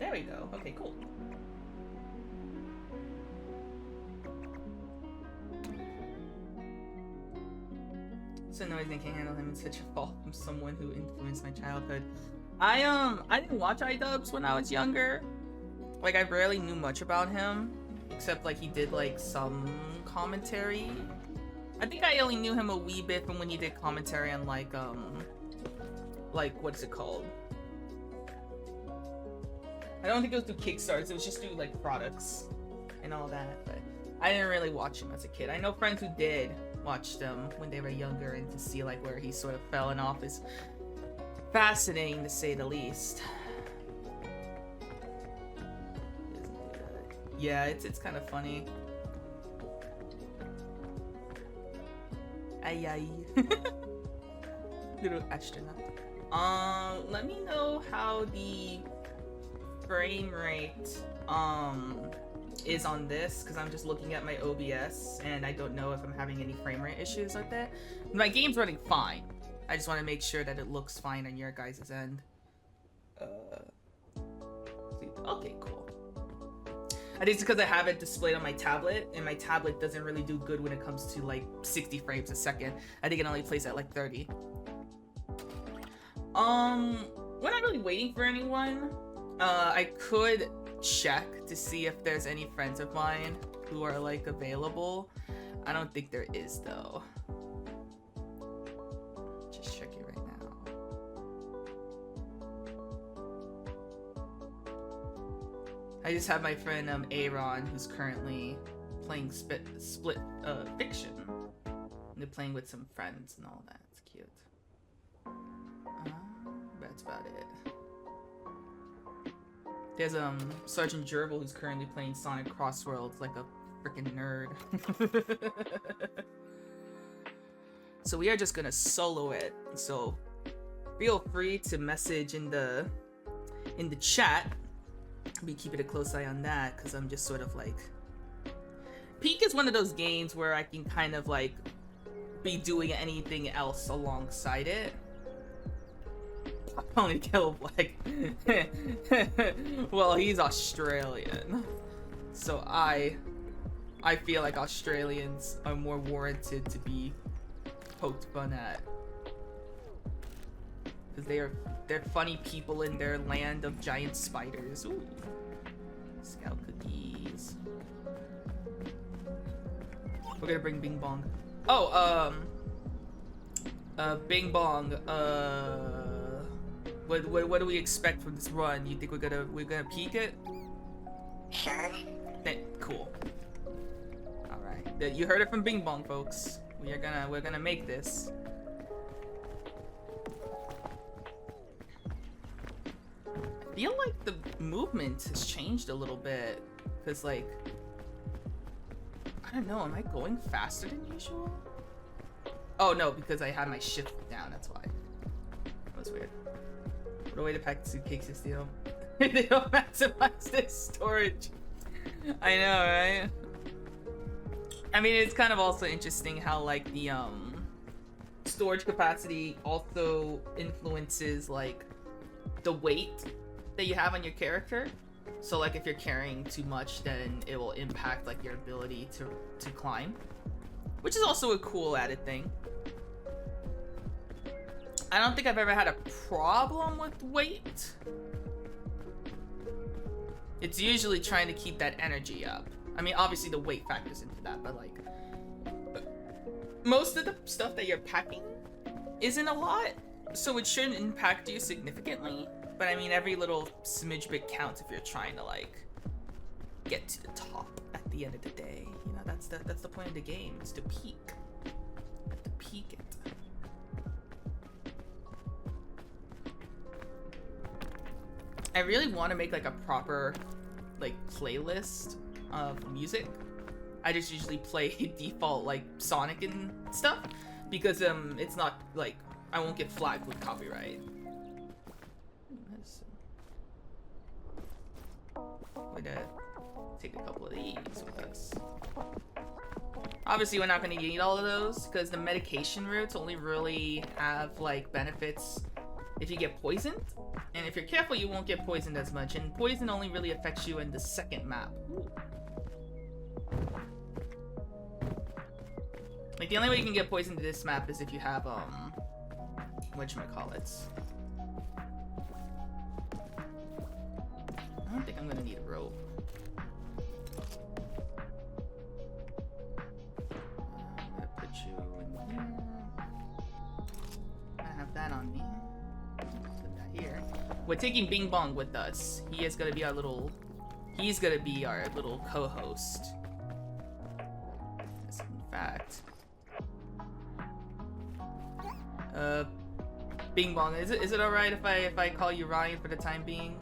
There we go. Okay, cool. So noise I can't handle him. It's such a fault from someone who influenced my childhood. I didn't watch iDubbbz when I was younger. Like, I rarely knew much about him, except like he did like some commentary. I think I only knew him a wee bit from when he did commentary on like what's it called? I don't think it was through Kickstarters. It was just through like products and all that. But I didn't really watch him as a kid. I know friends who did watch them when they were younger, and to see like where he sort of fell in off is fascinating to say the least. Yeah, it's kind of funny. Ay ay. Little astronaut. Let me know how the frame rate is on this, because I'm just looking at my OBS and I don't know if I'm having any frame rate issues like that. My game's running fine. I just want to make sure that it looks fine on your guys' end. Okay, cool. I think it's because I have it displayed on my tablet, and my tablet doesn't really do good when it comes to like 60 frames a second. I think it only plays at like 30. We're not really waiting for anyone. I could check to see if there's any friends of mine who are like available. I don't think there is though. Just check it right now. I just have my friend Aaron, who's currently playing split fiction. And they're playing with some friends and all that. It's cute. That's about it. There's Sergeant Gerbil, who's currently playing Sonic Crossworlds like a freaking nerd. So we are just gonna solo it. So feel free to message in the chat. I'll be keeping a close eye on that, because I'm just sort of like, Peak is one of those games where I can kind of like be doing anything else alongside it. Only kill like well, he's Australian, so I feel like Australians are more warranted to be poked fun at, because they're funny people in their land of giant spiders. Ooh, scout cookies. We're gonna bring Bing Bong. Oh, Bing Bong. What do we expect from this run? You think we're gonna peak it? Sure. Cool. All right. You heard it from Bing Bong, folks. We're gonna make this. I feel like the movement has changed a little bit, because like, I don't know. Am I going faster than usual? Oh no, because I had my shift down. That's why. That was weird. What a way to pack suitcases if they don't maximize their storage. I know, right? I mean, it's kind of also interesting how like the storage capacity also influences like the weight that you have on your character. So like if you're carrying too much, then it will impact like your ability to climb, which is also a cool added thing. I don't think I've ever had a problem with weight. It's usually trying to keep that energy up. I mean, obviously the weight factors into that, but like, most of the stuff that you're packing isn't a lot, so it shouldn't impact you significantly. But I mean, every little smidge bit counts if you're trying to like get to the top at the end of the day. You know, that's the point of the game, is to peak. You have to peak it. I really want to make like a proper like playlist of music. I just usually play default like Sonic and stuff, because it's not like, I won't get flagged with copyright. We're gonna take a couple of these with us. Obviously we're not gonna need all of those, because the medication routes only really have like benefits if you get poisoned. And if you're careful, you won't get poisoned as much. And poison only really affects you in the second map. Ooh. Like, the only way you can get poisoned to this map is if you have, whatchamacallits. I don't think I'm gonna need a rope. I'm gonna put you in here. I have that on me. Put that here. We're taking Bing Bong with us. He is gonna be our little... He's gonna be our little co-host. Yes, in fact. Bing Bong, is it alright if I call you Ryan for the time being?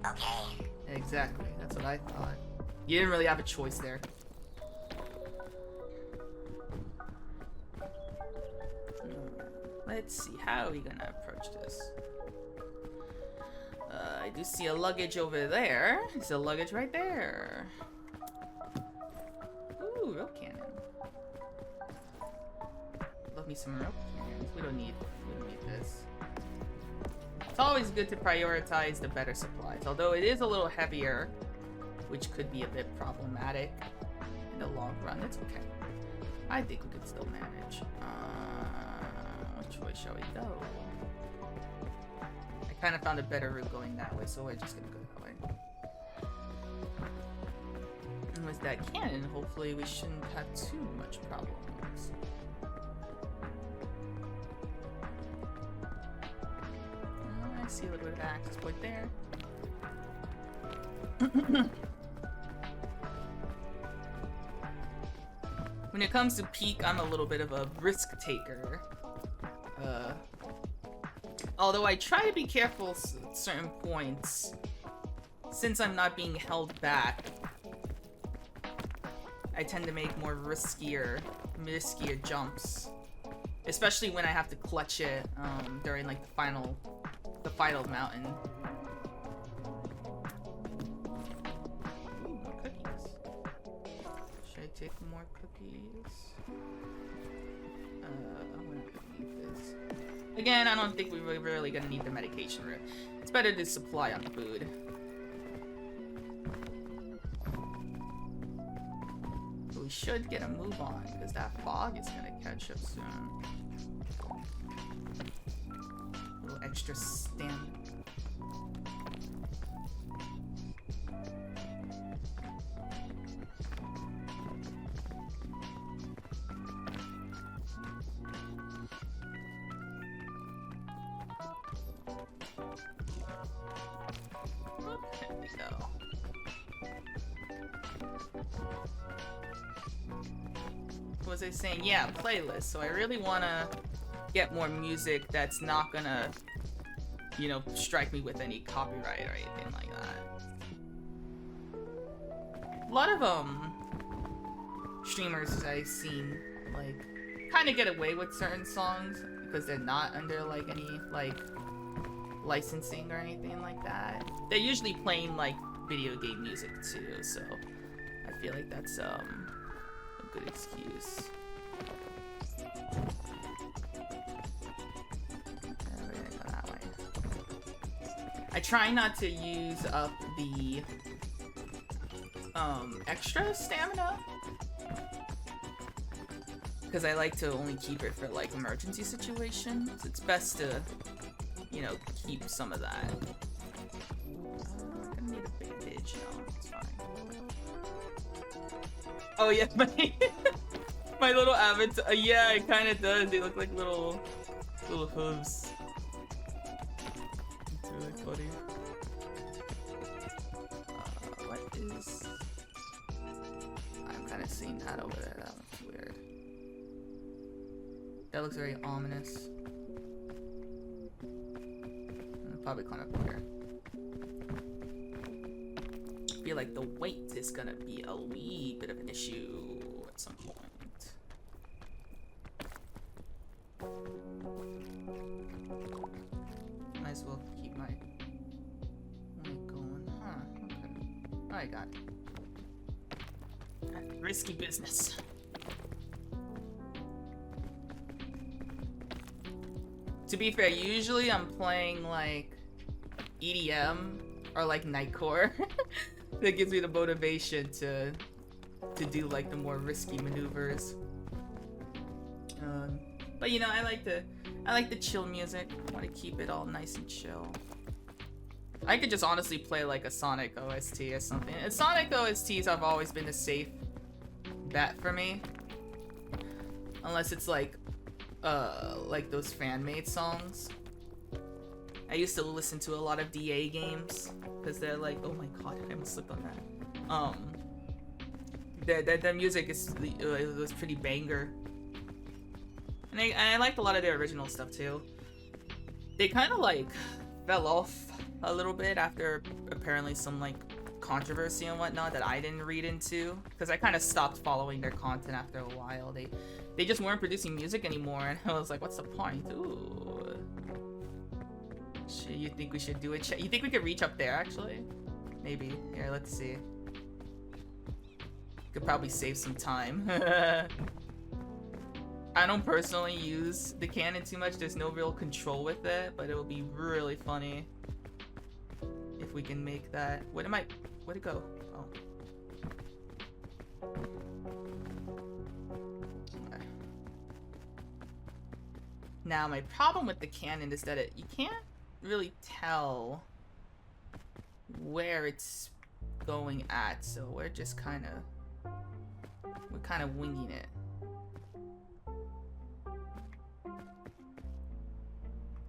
Okay. Exactly, that's what I thought. You didn't really have a choice there. Let's see, how are we gonna approach this? I do see a luggage over there. There's a luggage right there. Ooh, rope cannon. Love me some rope cannons. We don't need this. It's always good to prioritize the better supplies, although it is a little heavier, which could be a bit problematic in the long run. It's okay. I think we could still manage. Which way shall we go? I kind of found a better route going that way, so we're just gonna go that way. And with that cannon, hopefully we shouldn't have too much problems. I see a little bit of access point there. When it comes to peak, I'm a little bit of a risk taker. Although I try to be careful at certain points, since I'm not being held back, I tend to make more riskier jumps, especially when I have to clutch it during like the final mountain. Ooh, more cookies. Should I take more cookies? I'm gonna need this. Again, I don't think we're really gonna need the medication route. It's better to supply on the food. But we should get a move on, because that fog is gonna catch up soon. A little extra stamina. There we go. What was I saying? Yeah, playlist. So I really want to get more music that's not gonna, you know, strike me with any copyright or anything like that. A lot of streamers I've seen like kind of get away with certain songs because they're not under like any like licensing or anything like that. They're usually playing like video game music too, so I feel like that's a good excuse. I try not to use up the extra stamina because I like to only keep it for like emergency situations. It's best to, you know, keep some of that. I'm gonna need a bandage. No, it's fine. Oh yeah, my little avatar. Yeah, it kind of does. They look like little hooves. It's really funny. What is? I'm kind of seeing that over there. That looks weird. That looks very ominous. I'll probably climb up here. I feel like the weight is gonna be a wee bit of an issue at some point. Might as well keep my weight going. Huh, okay. I got it. Risky business. To be fair, usually I'm playing like EDM or like Nightcore. That gives me the motivation to do like the more risky maneuvers. But you know, I like the chill music. I want to keep it all nice and chill. I could just honestly play like a Sonic OST or something. And Sonic OSTs have always been a safe bet for me. Unless it's like those fan-made songs. I used to listen to a lot of DA games because they're like, oh my god, I almost slipped on that. Their music it was pretty banger, and I liked a lot of their original stuff too. They kind of like fell off a little bit after apparently some like controversy and whatnot that I didn't read into, because I kind of stopped following their content after a while. They just weren't producing music anymore, and I was like, what's the point? Ooh. Shit, you think we should do it? You think we could reach up there, actually? Maybe. Here, let's see. Could probably save some time. I don't personally use the cannon too much. There's no real control with it, but it will be really funny if we can make that. Where'd it go? Oh. Okay. Now, my problem with the cannon is that you can't really tell where it's going at, so we're just kind of winging it.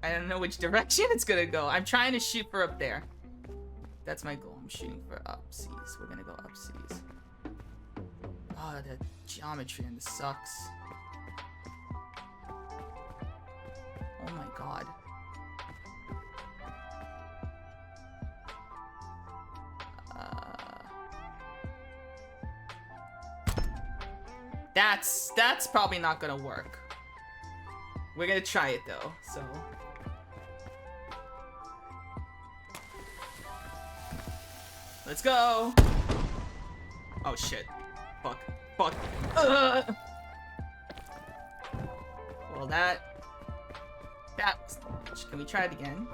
I don't know which direction it's gonna go. I'm trying to shoot for up there. That's my goal. I'm shooting for upseas. We're gonna go upseas. Oh, the geometry in this sucks. Oh my god. That's probably not gonna work. We're gonna try it though, so. Let's go! Oh shit. Fuck. Fuck. Well, that was damage. Can we try it again?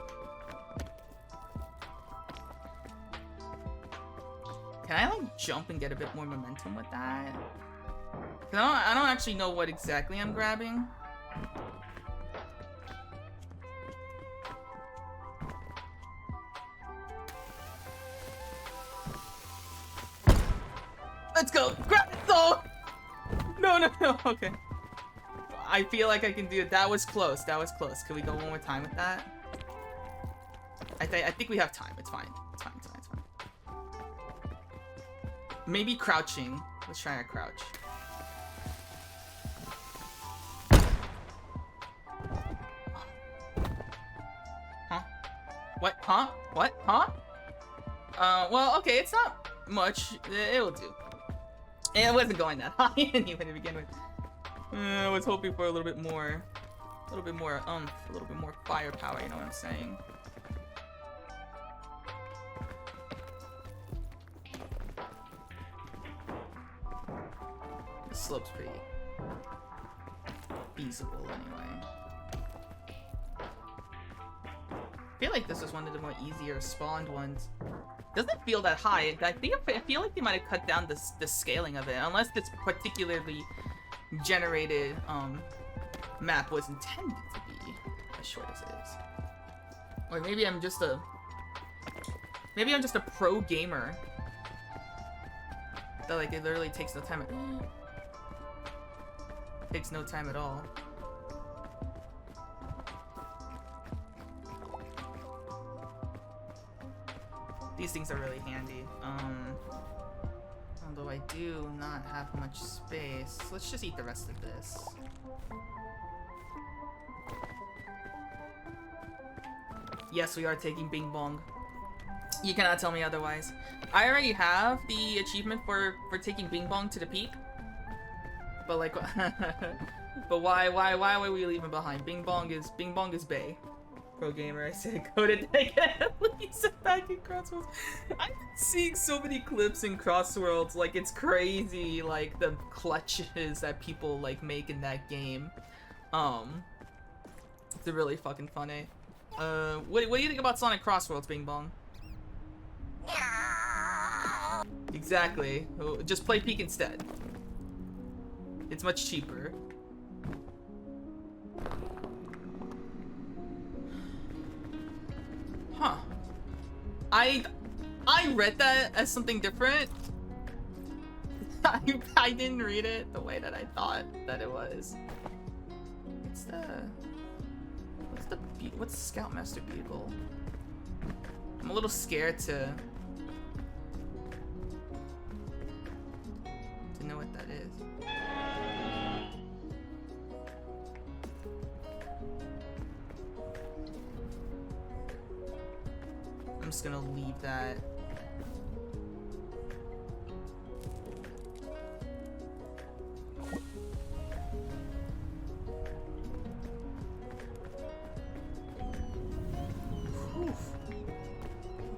Can I like jump and get a bit more momentum with that? I don't actually know what exactly I'm grabbing. Let's go! Grab it though! No, okay. I feel like I can do it. That was close. Can we go one more time with that? I think we have time. It's fine. It's fine. Maybe crouching. Let's try a crouch. Huh? What? Huh? What? Huh? Well, okay, it's not much. It will do. And it wasn't going that high anyway to begin with. I was hoping for a little bit more oomph, a little bit more firepower, you know what I'm saying? The slope's pretty feasible anyway. I feel like this is one of the more easier spawned ones. Doesn't feel that high. I feel like they might have cut down the scaling of it, unless this particularly generated map was intended to be as short as it is. Or maybe I'm just a pro gamer that like it literally takes no time at all. These things are really handy. Although I do not have much space. Let's just eat the rest of this. Yes, we are taking Bing Bong. You cannot tell me otherwise. I already have the achievement for taking Bing Bong to the peak. But like, but why would we leave him behind? Bing Bong is bae. Pro gamer, I said, go to take it at least back in Crossworlds. I'm seeing so many clips in Crossworlds, like it's crazy, like the clutches that people like make in that game. It's really fucking funny. What do you think about Sonic Crossworlds being bong? No. Exactly. Oh, just play Peak instead. It's much cheaper. Huh. I read that as something different. I didn't read it the way that I thought that it was. What's Scoutmaster Beagle? I'm a little scared to know what that is. I'm just gonna leave that. Whew.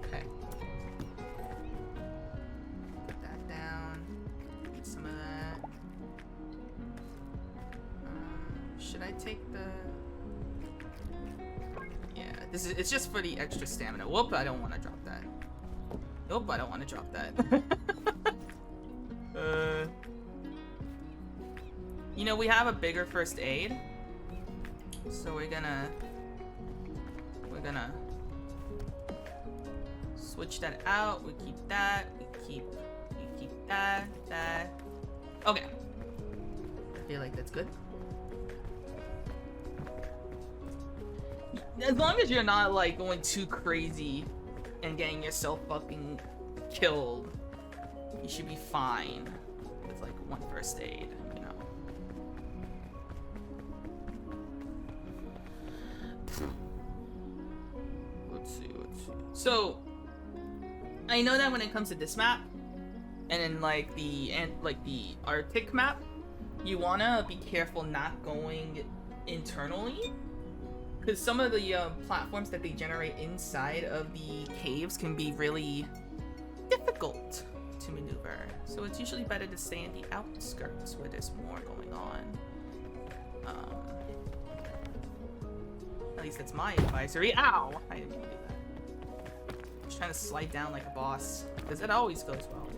Okay. Put that down. Get some of that. Should I take the... Yeah, it's just for the extra stamina. Whoop, I don't want to drop that. Nope, I don't want to drop that. You know, we have a bigger first aid. So we're gonna switch that out. We keep that. We keep that. Okay. I feel like that's good. As long as you're not like going too crazy and getting yourself fucking killed, you should be fine with like one first aid, you know. Let's see. So I know that when it comes to this map and in like the Arctic map, you wanna be careful not going internally. Because some of the platforms that they generate inside of the caves can be really difficult to maneuver. So it's usually better to stay in the outskirts where there's more going on. At least that's my advisory. Ow! I didn't mean to do that. Just trying to slide down like a boss. Because it always goes well.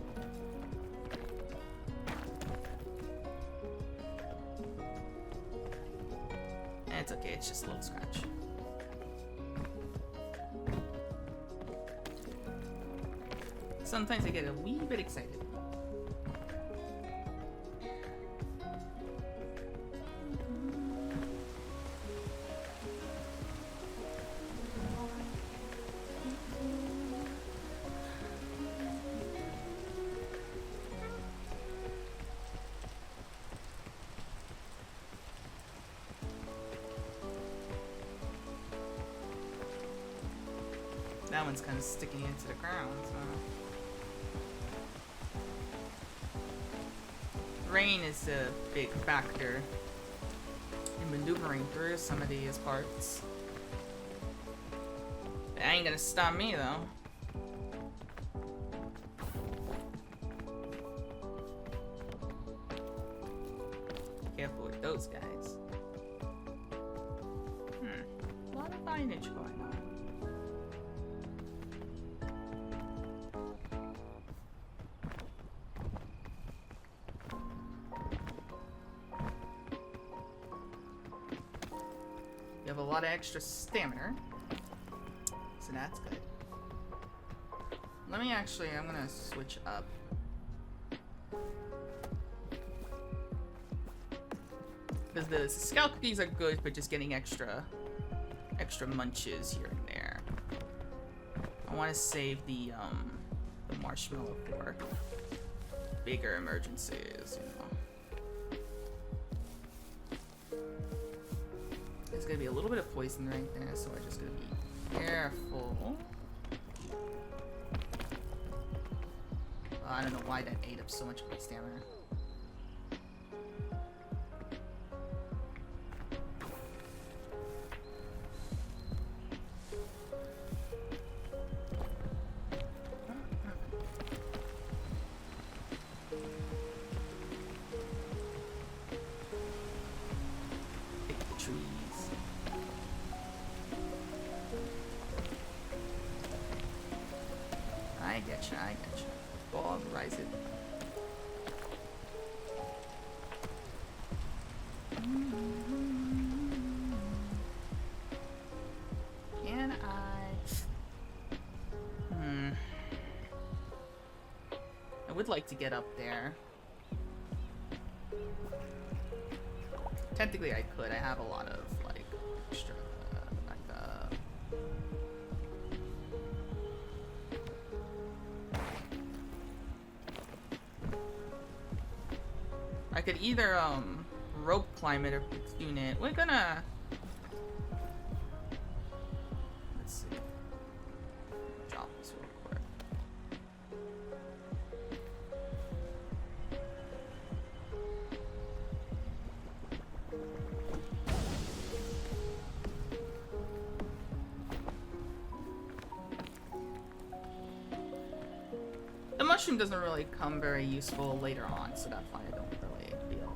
It's okay, it's just a little scratch. Sometimes I get a wee bit excited. That one's kind of sticking into the ground, so. Rain is a big factor in maneuvering through some of these parts. That ain't gonna stop me though. Careful with those guys. A lot of signage going on. You have a lot of extra stamina, so that's good. Let me actually, I'm gonna switch up. Because the scout cookies are good for just getting extra munches here and there. I want to save the marshmallow for bigger emergencies, you know. There's gonna be a little bit of poison right there, so we're just gonna be careful. I don't know why that ate up so much of my stamina. Trees. getcha, I getcha. Ball, rise it. Can I? I would like to get up there. Technically, I could. I have a lot of like extra backup. I could either rope climb it or platoon it. We're gonna. Let's see. Drop this real quick. The mushroom doesn't really come very useful later on, so that's why I don't really feel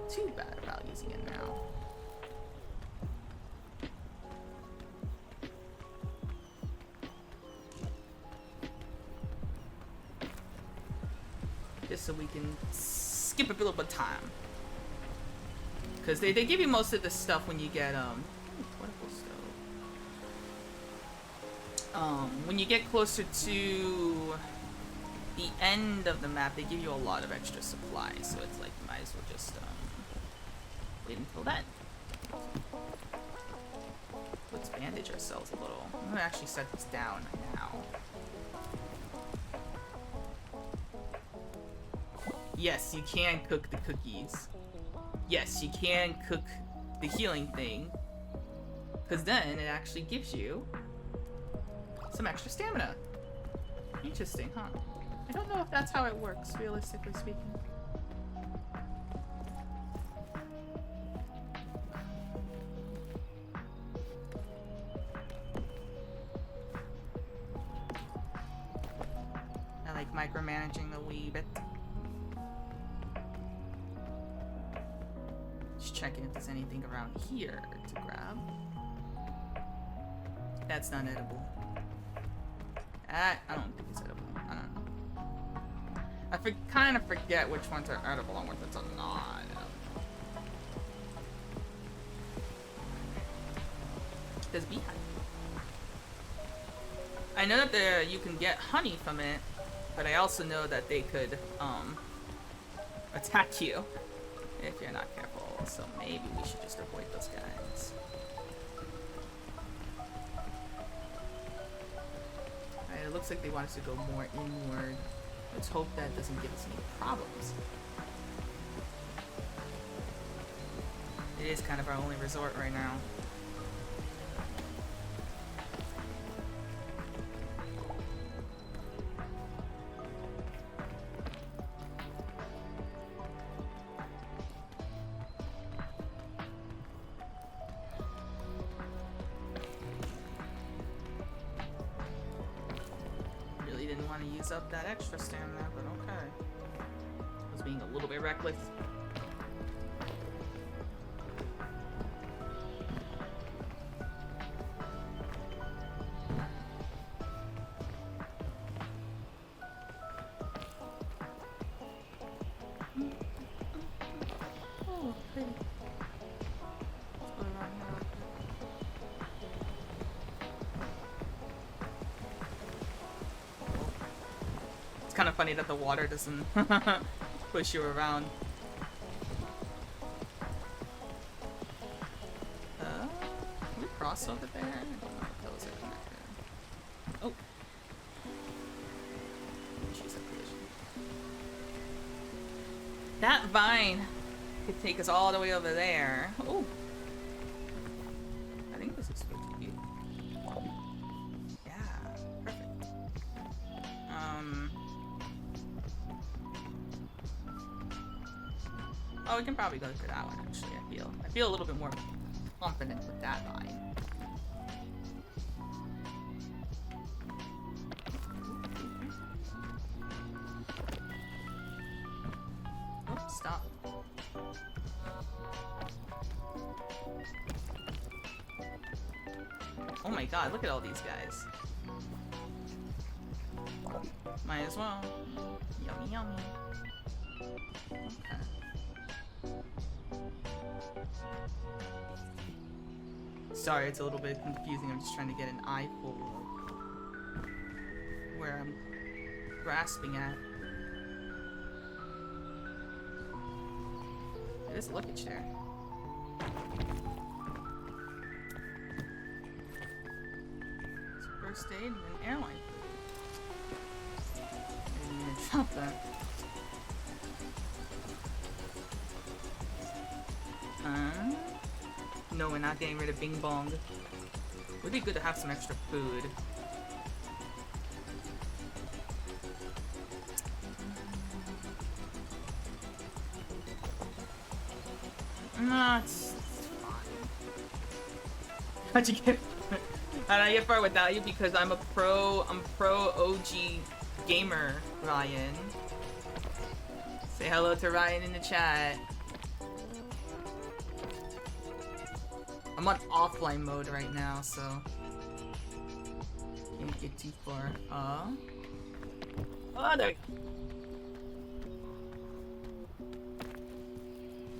too bad about using it now. Just so we can skip a little bit of time. Because they give you most of the stuff when you get, portable stove. When you get closer to the end of the map, they give you a lot of extra supplies, so it's like, you might as well just, wait until then. Let's bandage ourselves a little. I'm gonna actually set this down now. Yes, you can cook the cookies. Yes, you can cook the healing thing. Because then it actually gives you some extra stamina. Interesting, huh? I don't know if that's how it works, realistically speaking. I like micromanaging a wee bit. Just checking if there's anything around here to grab. That's not edible. I don't think it's edible. I don't know. I kind of forget which ones are edible and which ones are not edible. There's beehive. I know that you can get honey from it, but I also know that they could attack you if you're not careful. So maybe we should just avoid those guys. Alright, it looks like they want us to go more inward. Let's hope that doesn't give us any problems. It is kind of our only resort right now. Up that extra stamina, but okay. I was being a little bit reckless. Oh, pretty. What's going on here? Kind of funny that the water doesn't push you around. Can we cross over there? I don't know if those are connected. Oh. She's a collision. That vine could take us all the way over there. Oh. I think this is supposed to be. Yeah, perfect. Oh, we can probably go for that one, actually, I feel a little bit more confident with that line. Oh, stop. Oh my god, look at all these guys. Might as well. Yummy, yummy. Okay. Sorry, it's a little bit confusing. I'm just trying to get an eyeful of where I'm grasping at. There's luggage there. It's first aid and an airline food. I didn't even drop that. No, we're not getting rid of Bing Bong. Would be good to have some extra food. No, it's fine. How'd you get? How'd I get far without you? Because I'm pro OG gamer, Ryan. Say hello to Ryan in the chat. I'm on offline mode right now, so can't get too far. Oh, there.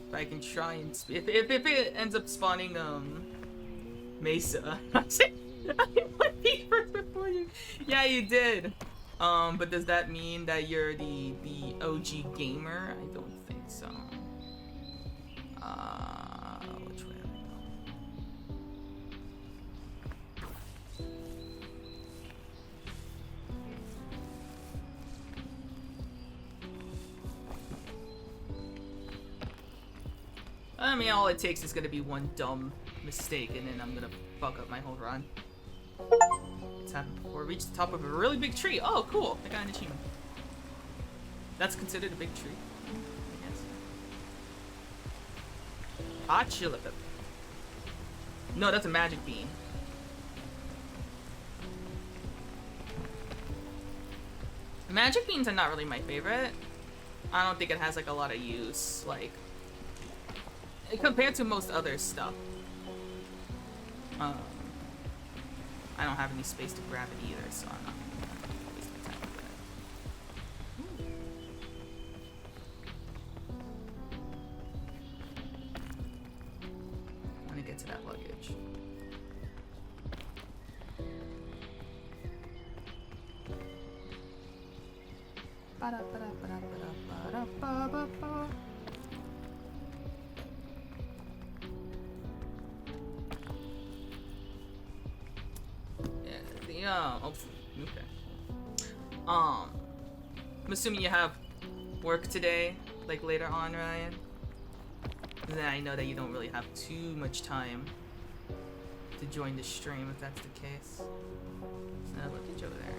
If I can try and if it ends up spawning Mesa, I put me first before you. Yeah, you did. But does that mean that you're the OG gamer? I don't think so. Which way are we going? I mean, all it takes is gonna be one dumb mistake, and then I'm gonna fuck up my whole run. It's happened before. Reach the top of a really big tree. Oh, cool! I got an achievement. That's considered a big tree, I guess. Hot chili pepper. No, that's a magic bean. Magic beans are not really my favorite. I don't think it has like a lot of use, like compared to most other stuff. I don't have any space to grab it either, so I'm not gonna waste my time with it. I want to get to that luggage. Yeah, oh, okay. I'm assuming you have work today, like later on, Ryan? Then I know that you don't really have too much time to join the stream if that's the case. No luggage over there.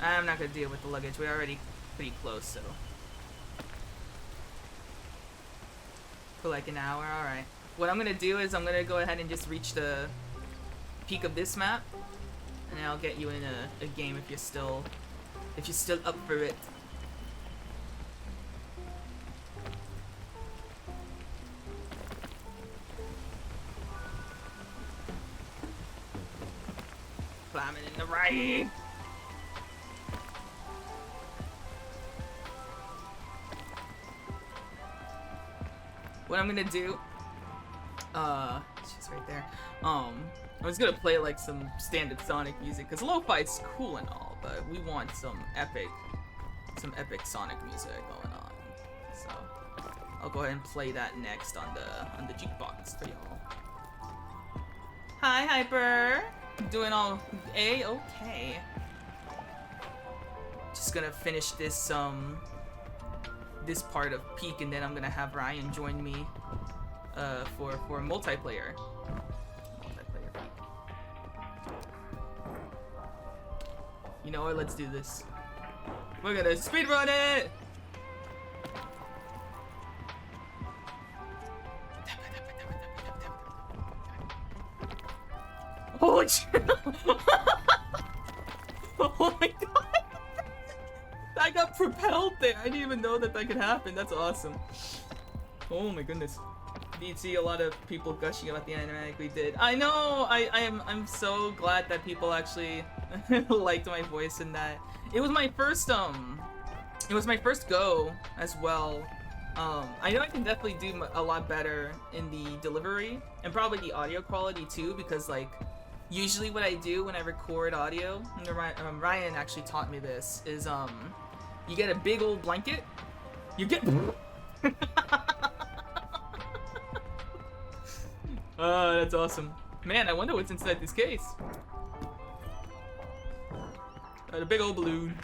I'm not gonna deal with the luggage. We're already pretty close, so. For like an hour, alright. What I'm gonna do is I'm gonna go ahead and just reach the peak of this map, and I'll get you in a game if you're still up for it. Climbing in the right. What I'm gonna do, she's right there. I was gonna play like some standard Sonic music, cause lo-fi's cool and all, but we want some epic Sonic music going on. So I'll go ahead and play that next on the jukebox for y'all. Hi, Hyper. Doing all A-okay. Just gonna finish this this part of Peak, and then I'm gonna have Ryan join me for multiplayer. You know what? Let's do this. We're gonna speedrun it! Holy shit! Oh my god! I got propelled there! I didn't even know that could happen. That's awesome. Oh my goodness. Did see a lot of people gushing about the anime like we did. I know! I'm so glad that people actually liked my voice in that. It was my first go as well. I know I can definitely do a lot better in the delivery and probably the audio quality too, because like usually what I do when I record audio, and Ryan actually taught me this, is you get a big old blanket. You get Oh, that's awesome. Man, I wonder what's inside this case. A big old balloon.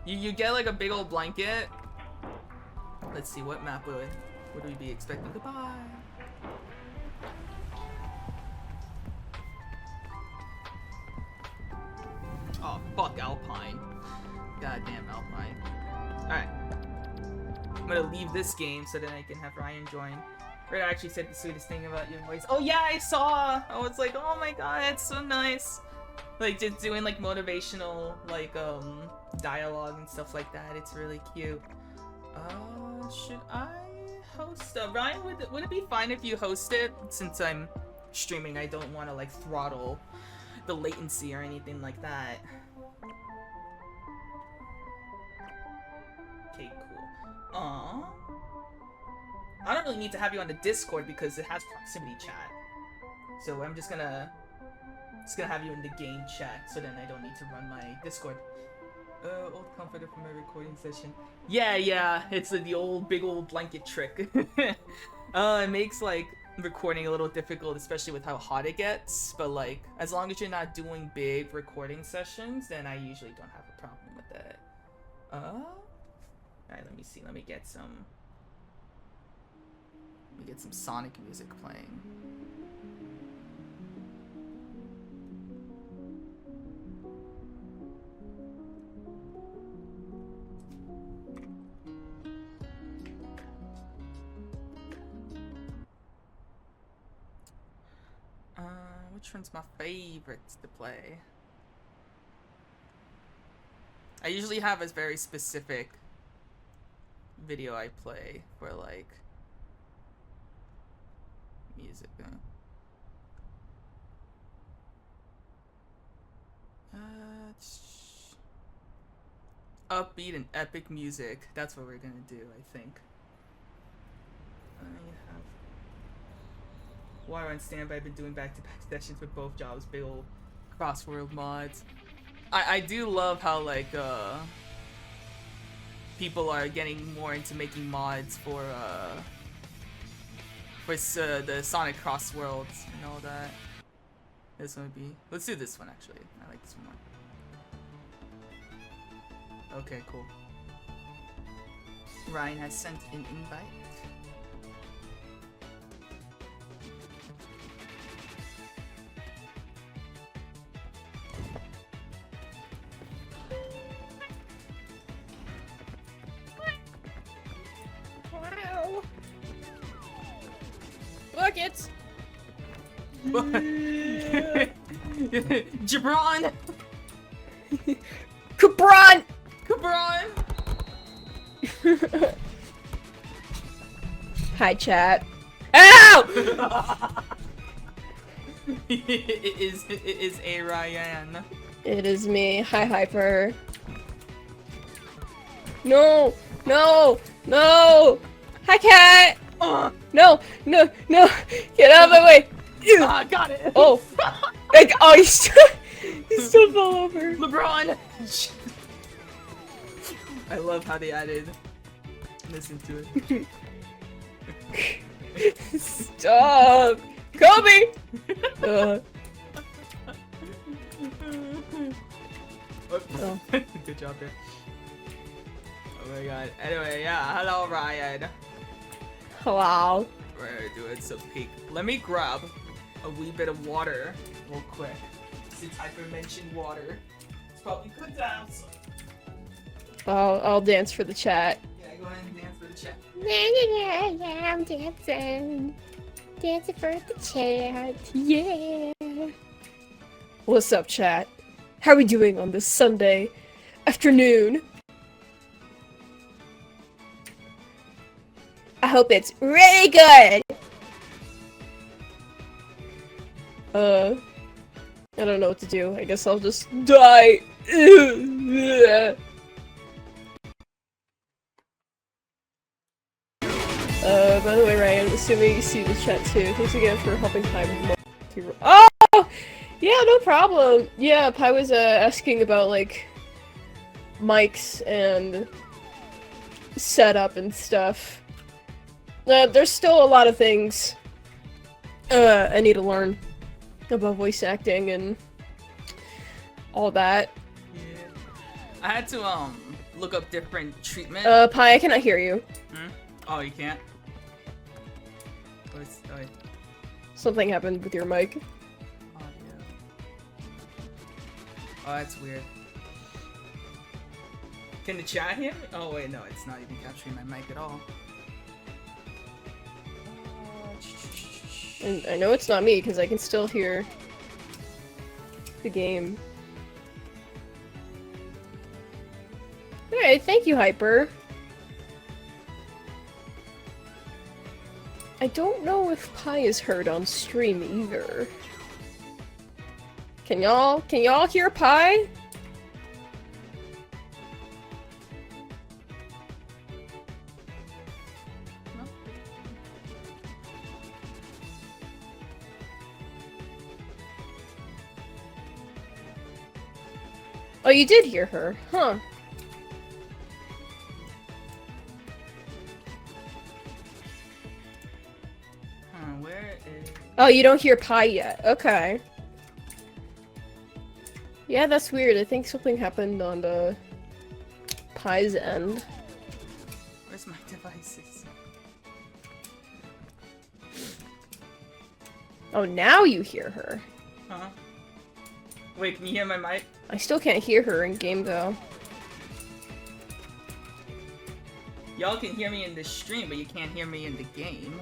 You get like a big old blanket. Let's see, what map would we be expecting? Goodbye. Oh, fuck Alpine. Goddamn Alpine. Alright. I'm gonna leave this game so that I can have Ryan join. Red actually said the sweetest thing about your voice. Oh yeah, I saw! I was like, oh my god, it's so nice. Like, just doing like motivational, like, dialogue and stuff like that. It's really cute. Should I host? Ryan, would it be fine if you host it? Since I'm streaming, I don't want to like throttle the latency or anything like that. Okay, cool. I don't really need to have you on the Discord because it has proximity chat. So I'm just gonna have you in the game chat, so then I don't need to run my Discord. Old comforter from a recording session. Yeah, it's the old big old blanket trick. It makes like recording a little difficult, especially with how hot it gets, but like as long as you're not doing big recording sessions, then I usually don't have a problem with that. Alright, let me see. Let me get some Sonic music playing. Which one's my favorites to play? I usually have a very specific video I play for like music. Upbeat and epic music. That's what we're gonna do, I think. I have Water on standby. I've been doing back-to-back sessions with both jobs. Big old cross-world mods. I do love how like people are getting more into making mods for the Sonic Cross Worlds and all that. This one would be. Let's do this one actually. I like this one more. Okay, cool. Ryan has sent an invite. Wow. Buckets. Jabron! Cabron! Cabron! Hi, chat. Ow! It is a Ryan. It is me. Hi, Hyper. No! No! No! Hi, cat! No! No! No! Get out of my way! Ah, got it! Oh! Like, oh, he still fell over. LeBron! I love how they added this into it. Stop! Kobe! Oh. Good job there. Oh my god. Anyway, yeah, hello Ryan. Hello. We're gonna do it so peak. Let me grab a wee bit of water real quick. Since Hyper mentioned water. It's probably good to have some. I'll dance for the chat. Yeah, go ahead and dance for the chat. Yeah, I'm dancing. Dancing for the chat. Yeah. What's up, chat? How are we doing on this Sunday afternoon? I hope it's really good. I don't know what to do. I guess I'll just die. By the way, Ryan, assuming you see the chat too, thanks again for helping Pi. Oh! Yeah, no problem. Yeah, Pi was asking about, like, mics and setup and stuff. There's still a lot of things I need to learn about voice acting and all that. Yeah. I had to look up different treatment. Pi, I cannot hear you. Hmm? Oh, you can't? Oh, Something happened with your mic. oh, yeah. Oh, that's weird. Can the chat hear me? Oh wait, no, it's not even capturing my mic at all. And I know it's not me, because I can still hear the game. Alright, thank you, Hyper. I don't know if Pi is heard on stream either. Can y'all hear Pi? Oh, you did hear her, huh? Where is... Oh, you don't hear Pi yet. Okay. Yeah, that's weird. I think something happened on the Pi's end. Where's my devices? Oh, now you hear her. Huh? Wait, can you hear my mic? I still can't hear her in game though. Y'all can hear me in the stream, but you can't hear me in the game.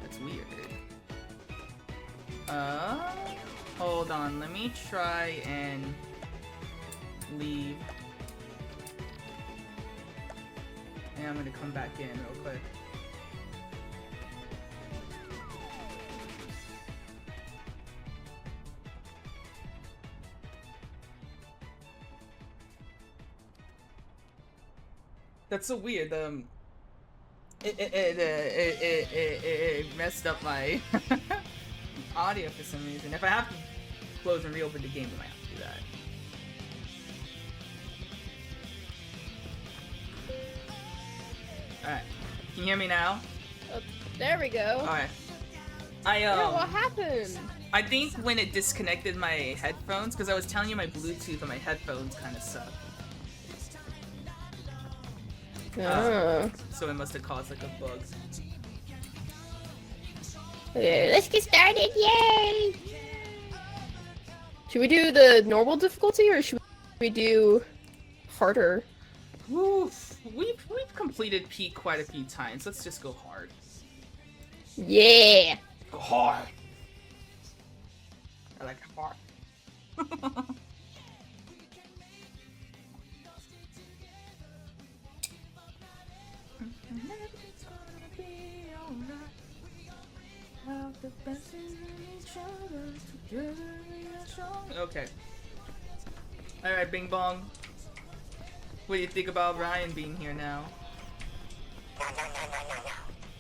That's weird. Hold on, let me try and leave. And I'm gonna come back in real quick. That's so weird. It messed up my audio for some reason. If I have to close and reopen the game, I might have to do that. Alright. Can you hear me now? There we go. Alright. Yeah, what happened? I think when it disconnected my headphones, because I was telling you my Bluetooth and my headphones kind of suck. So it must have caused like a bug. Okay, let's get started, yay! Should we do the normal difficulty or should we do harder? Oof. We've completed P quite a few times. Let's just go hard. Yeah! Go hard. I like hard. Okay. Alright, Bing Bong. What do you think about Ryan being here now?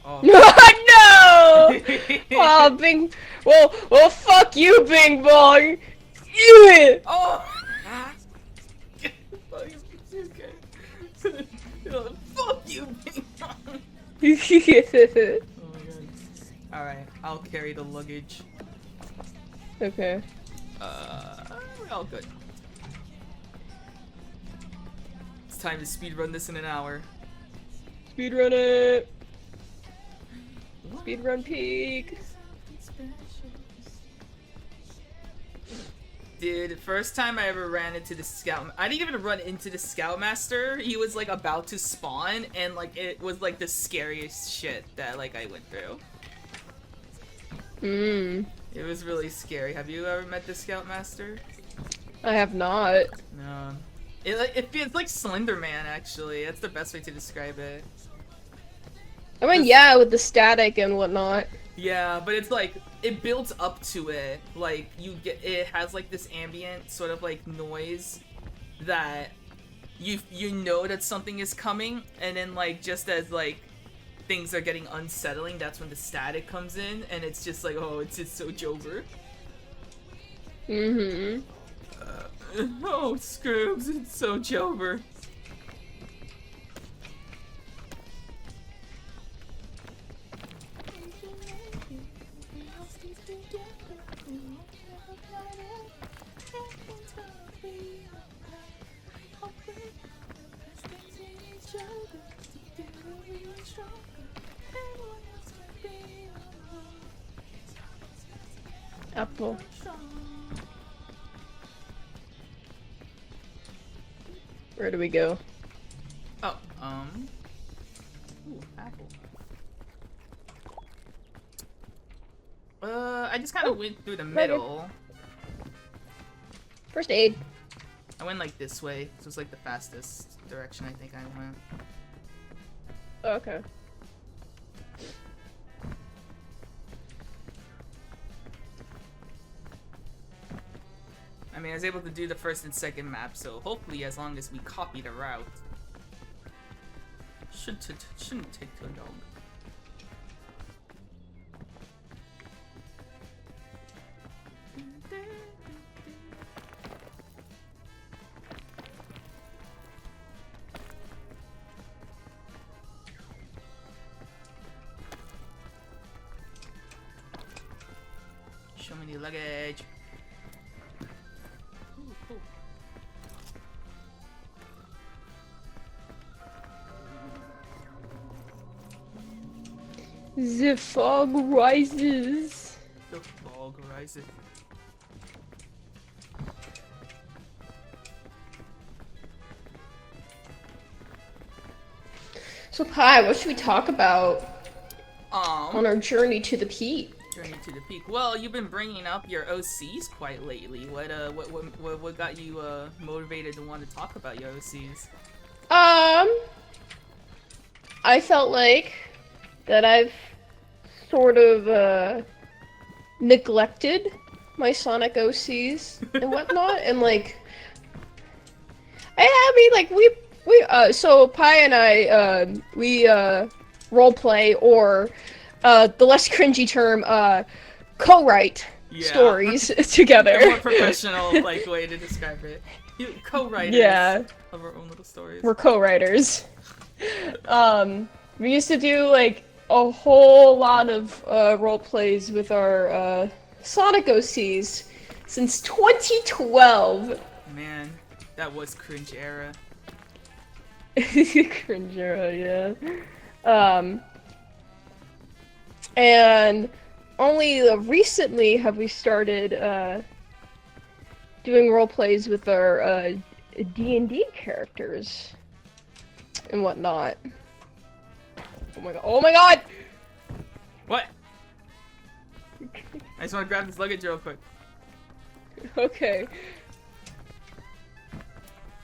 Oh. No! Oh, Bing. Well, fuck you, Bing Bong. Yeah. Oh. Fuck you, Bing Bong. Oh my god. Alright, I'll carry the luggage. Okay. We're all good. It's time to speedrun this in an hour. Speedrun it. Speedrun peak. Dude, first time I ever ran into the scout, I didn't even run into the scoutmaster. He was like about to spawn, and like it was like the scariest shit that like I went through. It was really scary. Have you ever met the scoutmaster? I have not. No. It feels like Slender Man, actually. That's the best way to describe it. I mean, yeah, with the static and whatnot. Yeah, but it's like it builds up to it. Like it has like this ambient sort of like noise that you know that something is coming, and then like just as like things are getting unsettling, that's when the static comes in, and it's just like, oh, it's just so Jover. Mm-hmm. Oh, Scrubs, it's so Jover. Apple. Where do we go? Oh, ooh, apple. I just kind of went through the middle. First aid. I went like this way. This was like the fastest direction I think I went. Oh, okay. I mean, I was able to do the first and second map, so hopefully as long as we copy the route, shouldn't take too long. Show me the luggage. Ooh, cool. The fog rises. The fog rises. So, Pi, what should we talk about on On our journey to the peak? Journey to the Peak. Well, you've been bringing up your OCs quite lately. What got you motivated to want to talk about your OCs? I felt like that I've sort of neglected my Sonic OCs and whatnot, and like, I mean, like so Pi and I we roleplay, or the less cringy term, co-write stories together. A more professional like way to describe it. Co-writers of our own little stories. We're co-writers. We used to do like a whole lot of role plays with our Sonic OCs since 2012. Man, that was cringe era. Cringe era, yeah. And only recently have we started doing role plays with our D&D characters and whatnot. Oh my god! Oh my god! What? I just want to grab this luggage real quick. Okay.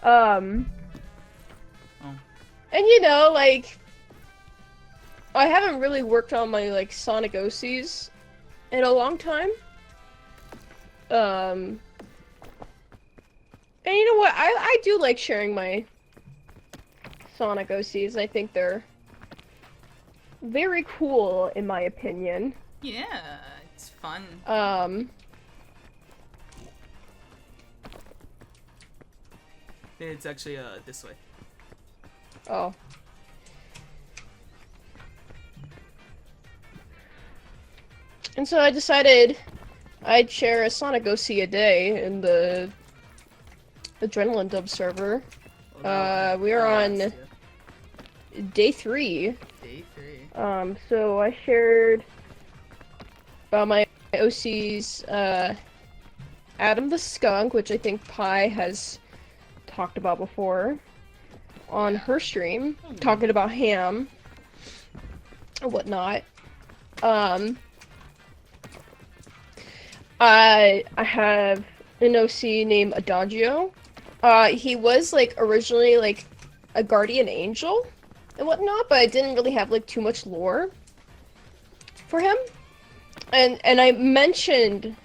Oh. And you know, like, I haven't really worked on my, like, Sonic OCs in a long time. And you know what? I do like sharing my Sonic OCs. I think they're very cool, in my opinion. Yeah, it's fun. It's actually this way. Oh. And so I decided I'd share a Sonic OC a day in the Adrenaline Dub server. We are on day 3. Day 3. So I shared my OCs, Adam the Skunk, which I think Pi has talked about before on her stream, talking about ham and whatnot. I have an OC named Adagio. He was like originally like a guardian angel and whatnot, but I didn't really have like too much lore for him. and I mentioned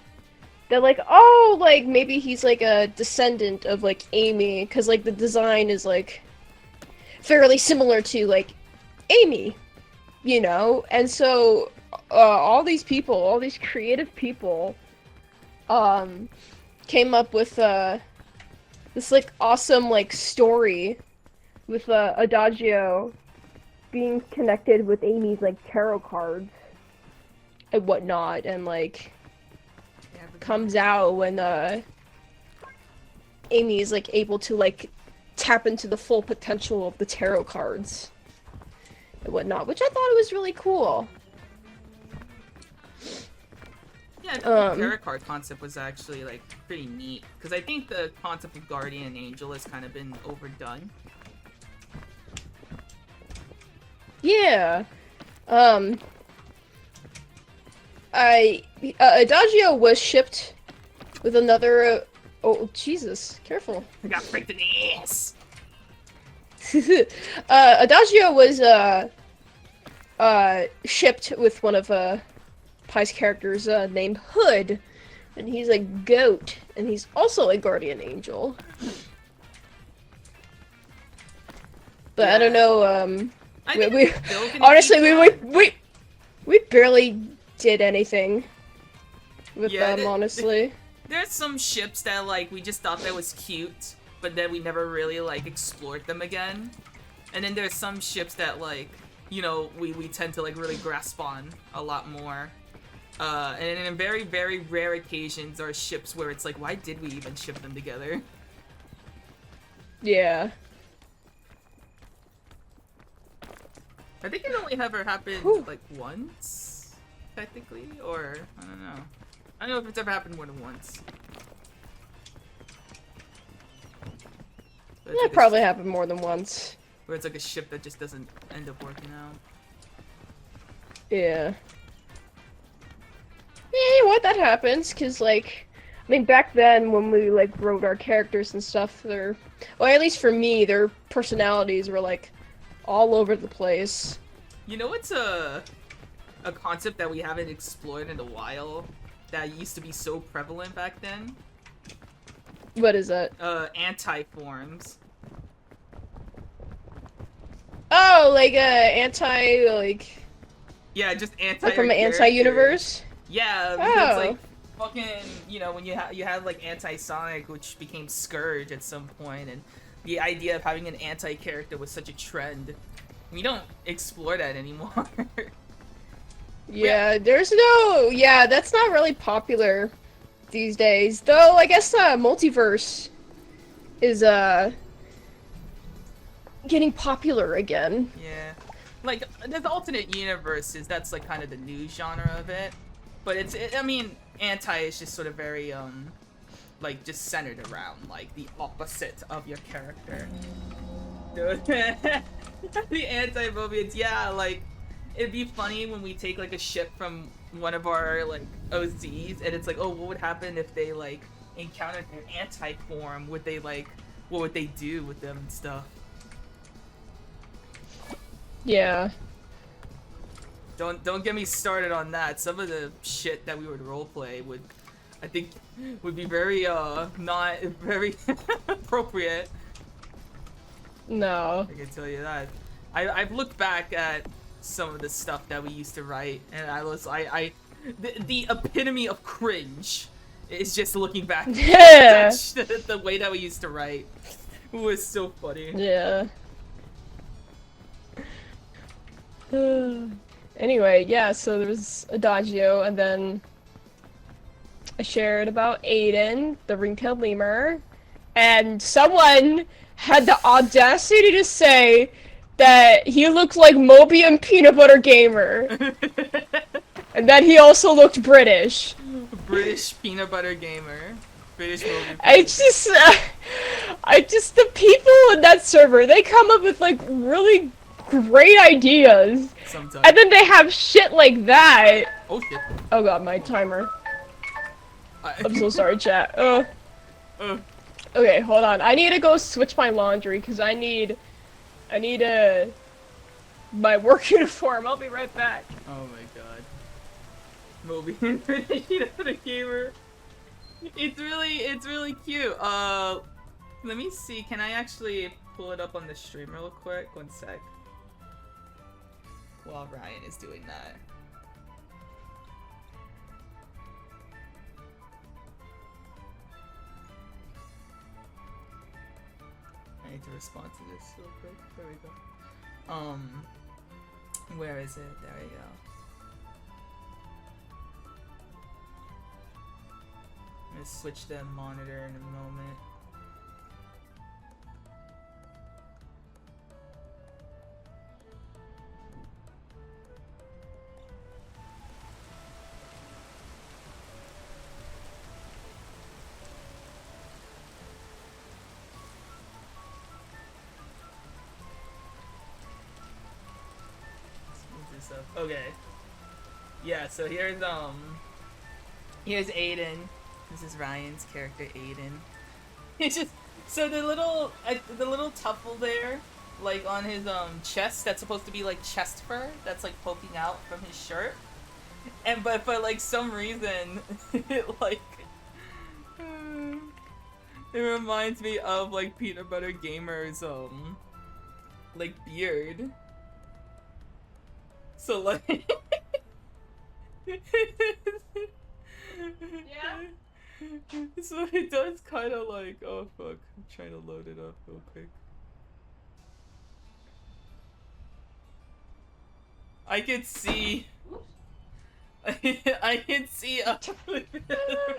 that like, oh, like maybe he's like a descendant of like Amy, because like the design is like fairly similar to like Amy, you know? And so all these people, all these creative people came up with this like awesome like story with Adagio being connected with Amy's like tarot cards and whatnot, and like comes out when Amy is like able to like tap into the full potential of the tarot cards and whatnot, which I thought was really cool. Yeah, the tarot card concept was actually like pretty neat, because I think the concept of guardian angel has kind of been overdone. Yeah. Adagio was shipped with another. Oh Jesus! Careful. I got pricked in the ass. Adagio was shipped with one of Pie's characters named Hood, and he's a goat, and he's also a guardian angel. But yeah. I don't know. We honestly we barely did anything with them, honestly. There's some ships that like we just thought that was cute, but then we never really like explored them again. And then there's some ships that like, you know, we tend to like really grasp on a lot more. And in very, very rare occasions are ships where it's like, why did we even ship them together? Yeah. I think it only ever happened like once, technically, or I don't know. I don't know if it's ever happened more than once. It like probably happened more than once. Where it's like a ship that just doesn't end up working out. Yeah. Yeah, you know what? That happens, cause like, I mean, back then when we like wrote our characters and stuff, well, at least for me, their personalities were like all over the place. You know what's a concept that we haven't explored in a while that used to be so prevalent back then? What is that? Anti-forms. Oh, like anti, like. Yeah, just anti. Like from an anti-universe. Yeah, because like fucking, you know, when you had like anti-Sonic, which became Scourge at some point, and the idea of having an anti-character was such a trend. We don't explore that anymore. Yeah, that's not really popular these days. Though I guess multiverse is getting popular again. Yeah. Like there's alternate universes, that's like kind of the new genre of it. But I mean, anti is just sort of very like just centered around like the opposite of your character. The anti-phobians, yeah, like it'd be funny when we take like a ship from one of our like OZs and it's like, oh, what would happen if they like encountered an anti-form? What would they do with them and stuff? Yeah. Don't get me started on that. Some of the shit that we would roleplay would be very not very appropriate. No. I can tell you that. I've looked back at some of the stuff that we used to write, and the epitome of cringe is just looking back yeah. at the way that we used to write. It was so funny. Yeah. Anyway, yeah, so there was Adagio, and then I shared about Aiden, the ring-tailed lemur, and someone had the audacity to say that he looked like Moby Peanut Butter Gamer. And that he also looked British. British Peanut Butter Gamer. British Moby. I just, the people in that server, they come up with like really great ideas. Sometimes. And then they have shit like that. Oh shit. Oh god, my timer. I'm so sorry, chat. Okay, hold on. I need to go switch my laundry because I need my work uniform. I'll be right back. Oh my god. Moby and the gamer. It's really cute. Let me see. Can I actually pull it up on the stream real quick? One sec. While Ryan is doing that. I need to respond to this real quick. There we go. Where is it? There we go. I'm gonna switch the monitor in a moment. Okay. Yeah, so here's Aiden. This is Ryan's character, Aiden. It's just so the little tuffle there, like on his chest, that's supposed to be like chest fur that's like poking out from his shirt. And but for like some reason it like it reminds me of like Peanut Butter Gamer's like beard. So like yeah. So it does kind of like, oh fuck, I'm trying to load it up real quick. I can see I can see a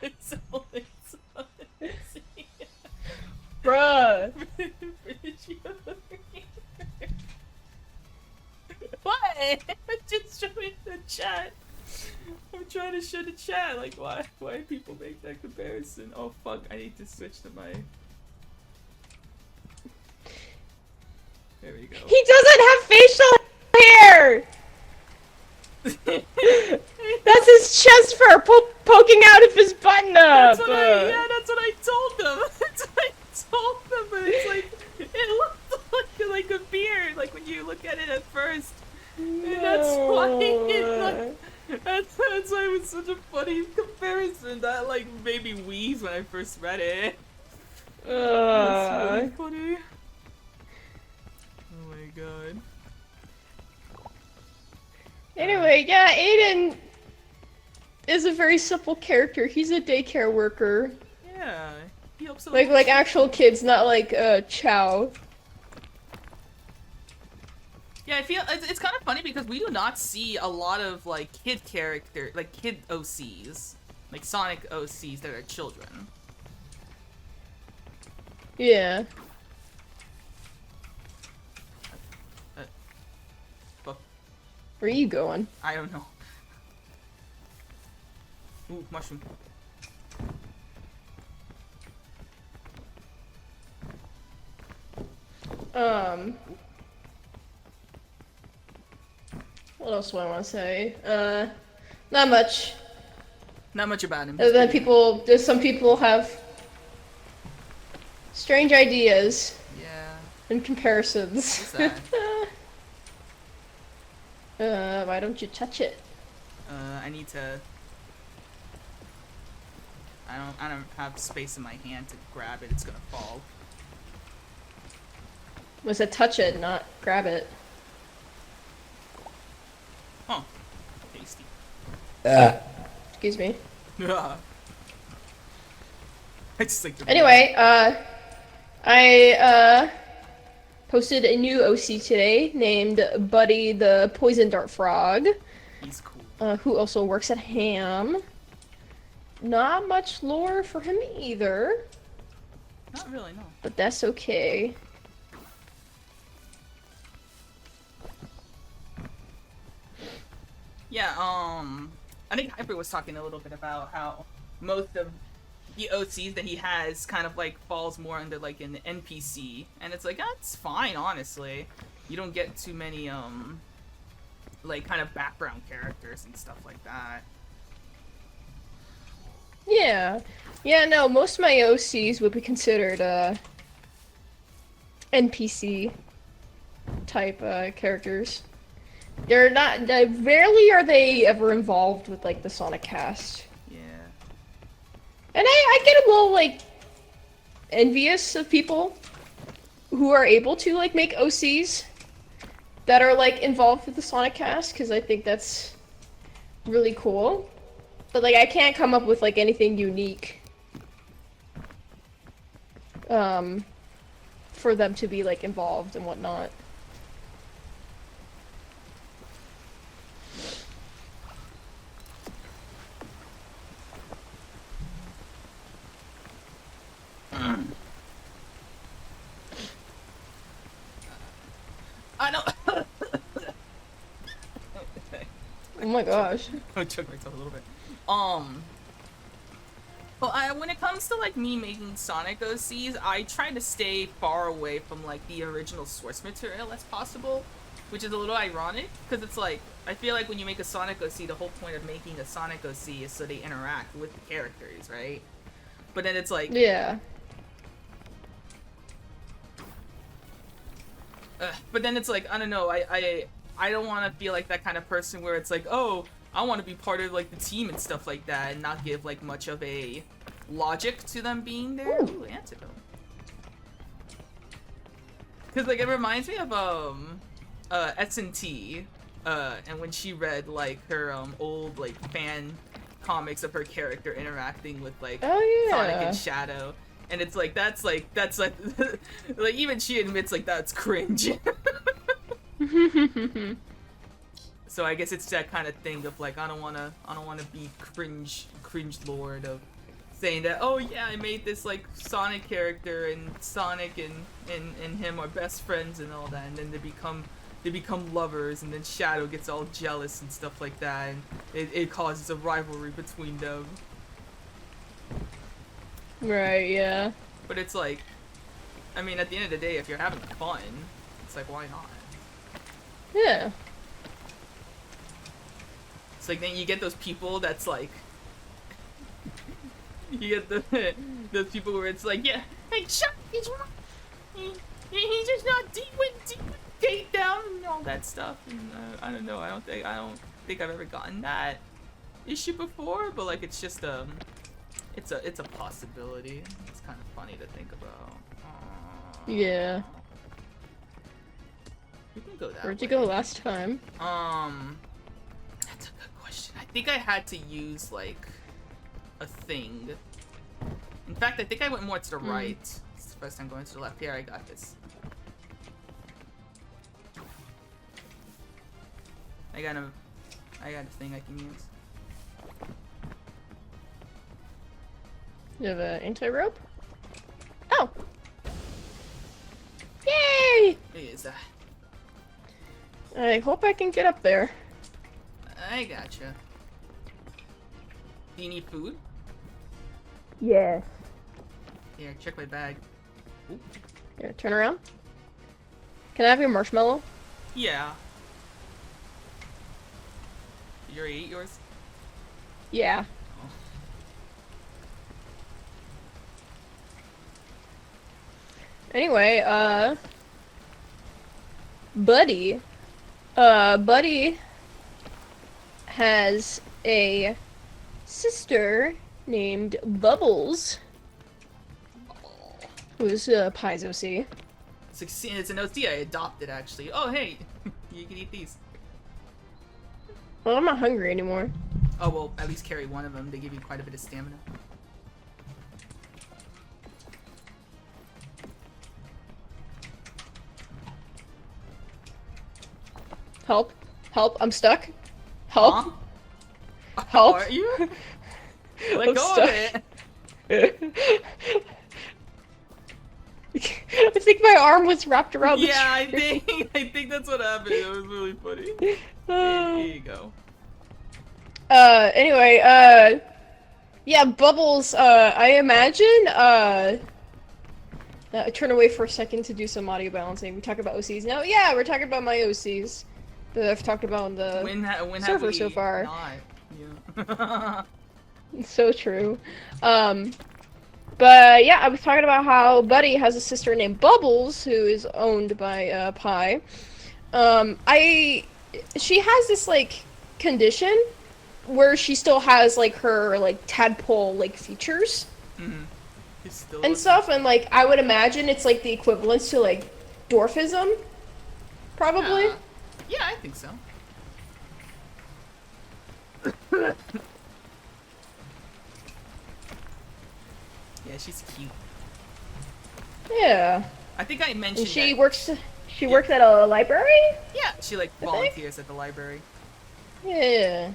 resemblance on it. Bruh. What? I'm just showing the chat. I'm trying to show the chat. Like, why people make that comparison? Oh fuck! I need to switch to my. There we go. He doesn't have facial hair. That's his chest fur poking out of his button up. That's what I told them. That's what I told them. But it's like it looked like a beard. Like when you look at it at first. And that's why that's why it was such a funny comparison. That like made me wheeze when I first read it. That's really funny. Oh my god. Anyway, yeah, Aiden is a very simple character. He's a daycare worker. Yeah. He helps like actual kids, not like Chow. Yeah, I feel it's kind of funny because we do not see a lot of like kid OCs, like Sonic OCs that are children. Yeah. Where are you going? I don't know. Ooh, mushroom. What else do I want to say? Not much. Not much about him. Other than some people have strange ideas. Yeah. And comparisons. What's that? Why don't you touch it? I need to. I don't have space in my hand to grab it. It's gonna fall. Was it touch it, not grab it? Huh. Tasty. Excuse me. I just like the Anyway, I posted a new OC today named Buddy the Poison Dart Frog. He's cool. Who also works at Ham. Not much lore for him either. Not really, no. But that's okay. Yeah, I think Hyper was talking a little bit about how most of the OCs that he has kind of like falls more under like an NPC, and it's like that's fine, honestly. You don't get too many like kind of background characters and stuff like that. Yeah. Yeah, no, most of my OCs would be considered NPC type characters. They're not. Rarely are they ever involved with like the Sonic cast. Yeah. And I get a little like envious of people who are able to like make OCs that are like involved with the Sonic cast, because I think that's really cool. But like I can't come up with like anything unique for them to be like involved and whatnot. I know. Oh my gosh. I choke myself a little bit. Well, when it comes to like me making Sonic OCs, I try to stay far away from like the original source material as possible, which is a little ironic because it's like I feel like when you make a Sonic OC, the whole point of making a Sonic OC is so they interact with the characters, right? But then it's like Yeah. But then it's like I don't know. I don't want to feel like that kind of person where it's like, oh, I want to be part of like the team and stuff like that, and not give like much of a logic to them being there. Ooh, antidote. Because like it reminds me of S&T, and when she read like her old like fan comics of her character interacting with like Sonic and Shadow. And it's like that's like like even she admits like that's cringe. So I guess it's that kind of thing of like I don't wanna be cringe lord of saying that, oh yeah, I made this like Sonic character and Sonic and him are best friends and all that, and then they become lovers, and then Shadow gets all jealous and stuff like that, and it causes a rivalry between them. Right, yeah. But it's like, I mean, at the end of the day, if you're having fun, it's like, why not? Yeah. It's like, then you get those people that's like, you get those people where it's like, yeah, hey, Chuck, he's just not deep take down and all that stuff. And I don't know, I don't think I've ever gotten that issue before, but like, it's just, it's a possibility. It's kind of funny to think about. Yeah. We can go that Where'd you way. go last time? That's a good question. I think I had to use like a thing. In fact, I think I went more to the right. It's the first time going to the left. Here, I got this. I got a thing I can use. You have an anti-rope? Oh! Yay! What is that? I hope I can get up there. I gotcha. Do you need food? Yes. Here, check my bag. Ooh. Here, turn around. Can I have your marshmallow? Yeah. You already ate yours? Yeah. Oh. Anyway, Buddy has a sister named Bubbles, who's Pai's OC. It's an OC I adopted, actually. Oh, hey! You can eat these. Well, I'm not hungry anymore. Oh, well, at least carry one of them. They give you quite a bit of stamina. Help. Help, I'm stuck. Help. Huh? Help. Are you? Let I'm go stuck. of it! I think my arm was wrapped around the Yeah, tree. I think that's what happened. It was really funny. Here you go. Anyway, yeah, Bubbles, I imagine, turn away for a second to do some audio balancing. We talk about OCs now. Yeah, we're talking about my OCs that I've talked about on the When have server we so far. not? Yeah. So true. But yeah, I was talking about how Buddy has a sister named Bubbles, who is owned by Pi. she has this like condition where she still has like her like tadpole like features Mm-hmm. He's still and stuff, and like I would imagine it's like the equivalent to like dwarfism, probably. Yeah, I think so. Yeah, she's cute. Yeah. I think I mentioned And she that. works. She works at a library. Yeah, she like I think? volunteers at the library. Yeah.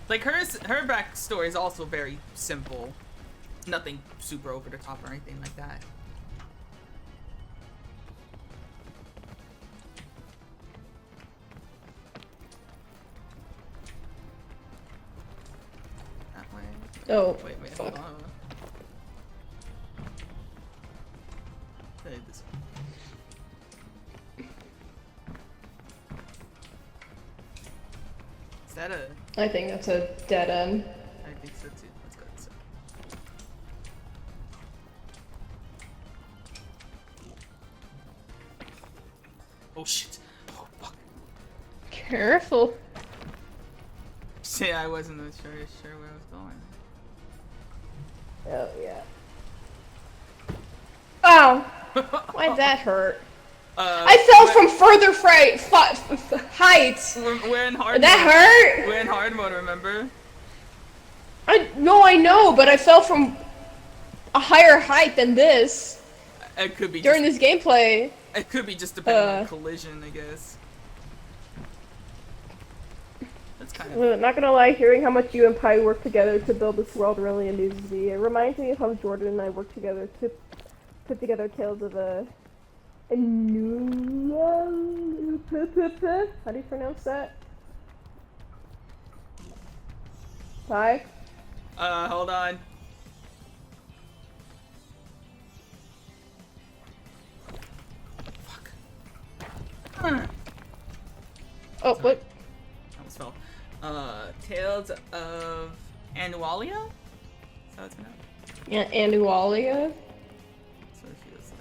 Like her backstory is also very simple. Nothing super over the top or anything like that. That way. Oh. Wait, Fuck. hold on. This way. Is that a... I think that's a dead end. I think so too. Let's go this way. Oh shit. Oh fuck. Careful. Shit, I wasn't sure where I was going. Oh yeah. Oh. Why'd that hurt? I fell from further heights. We're in hard That mode. hurt. We're in hard mode, remember? I know, but I fell from a higher height than this It could be during this gameplay. It could be just depending on collision, I guess. That's kind of... Well, not gonna lie, hearing how much you and Pi work together to build this world really amuses me. It reminds me of how Jordan and I worked together to put together Tales of how do you pronounce that? Pi? Hold on. Fuck. Oh, Sorry. what? Almost fell. Tales of Annualia? Is that what it's pronounced? Yeah, Annualia? That's what it feels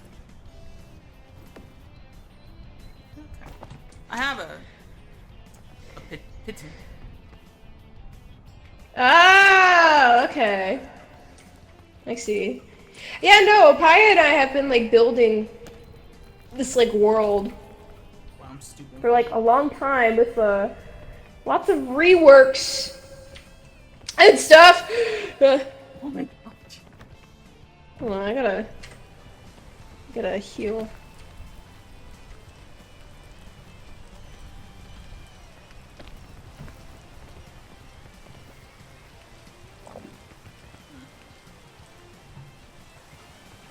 like. Okay. I have a pitten. Ah, okay. I see. Yeah, no, Pi and I have been like building this like world Wow, I'm stupid. for like a long time with lots of reworks and stuff. Oh my god. Hold on, I gotta heal.